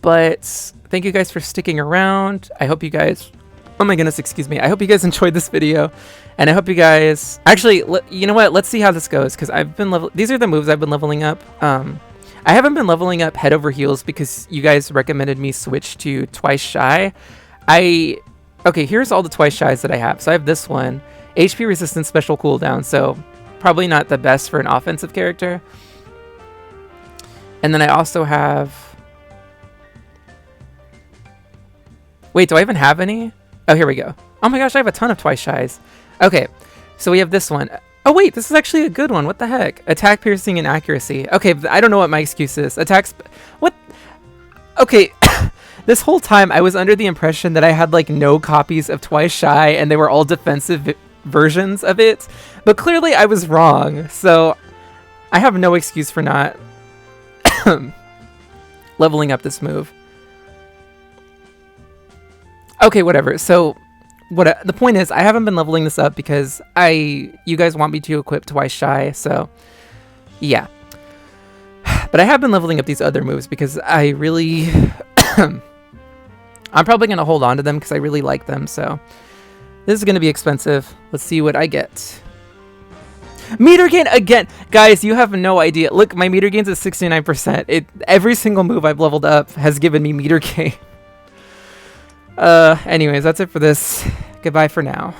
But thank you guys for sticking around. I hope you guys, oh my goodness, excuse me. I hope you guys enjoyed this video. And I hope you guys, actually, you know what? Let's see how this goes. Because these are the moves I've been leveling up. I haven't been leveling up head over heels because you guys recommended me switch to Twice Shy. Okay, here's all the Twice Shies that I have. So I have this one. HP resistance, special cooldown, so probably not the best for an offensive character. And then I also have... Wait, do I even have any? Oh, here we go. Oh my gosh, I have a ton of Twice Shies. Okay, so we have this one. Oh wait, this is actually a good one. What the heck? Attack, piercing, and accuracy. Okay, I don't know what my excuse is. What? Okay, this whole time I was under the impression that I had like no copies of Twice Shy and they were all defensive versions of it, but clearly I was wrong, so I have no excuse for not leveling up this move. Okay, whatever. So the point is, I haven't been leveling this up because you guys want me to equip Twice Shy, so yeah. But I have been leveling up these other moves because I really I'm probably gonna hold on to them because I really like them, so this is going to be expensive. Let's see what I get. Meter gain again. Guys, you have no idea. Look, my meter gain's at 69%. Every single move I've leveled up has given me meter gain. Anyways, that's it for this. Goodbye for now.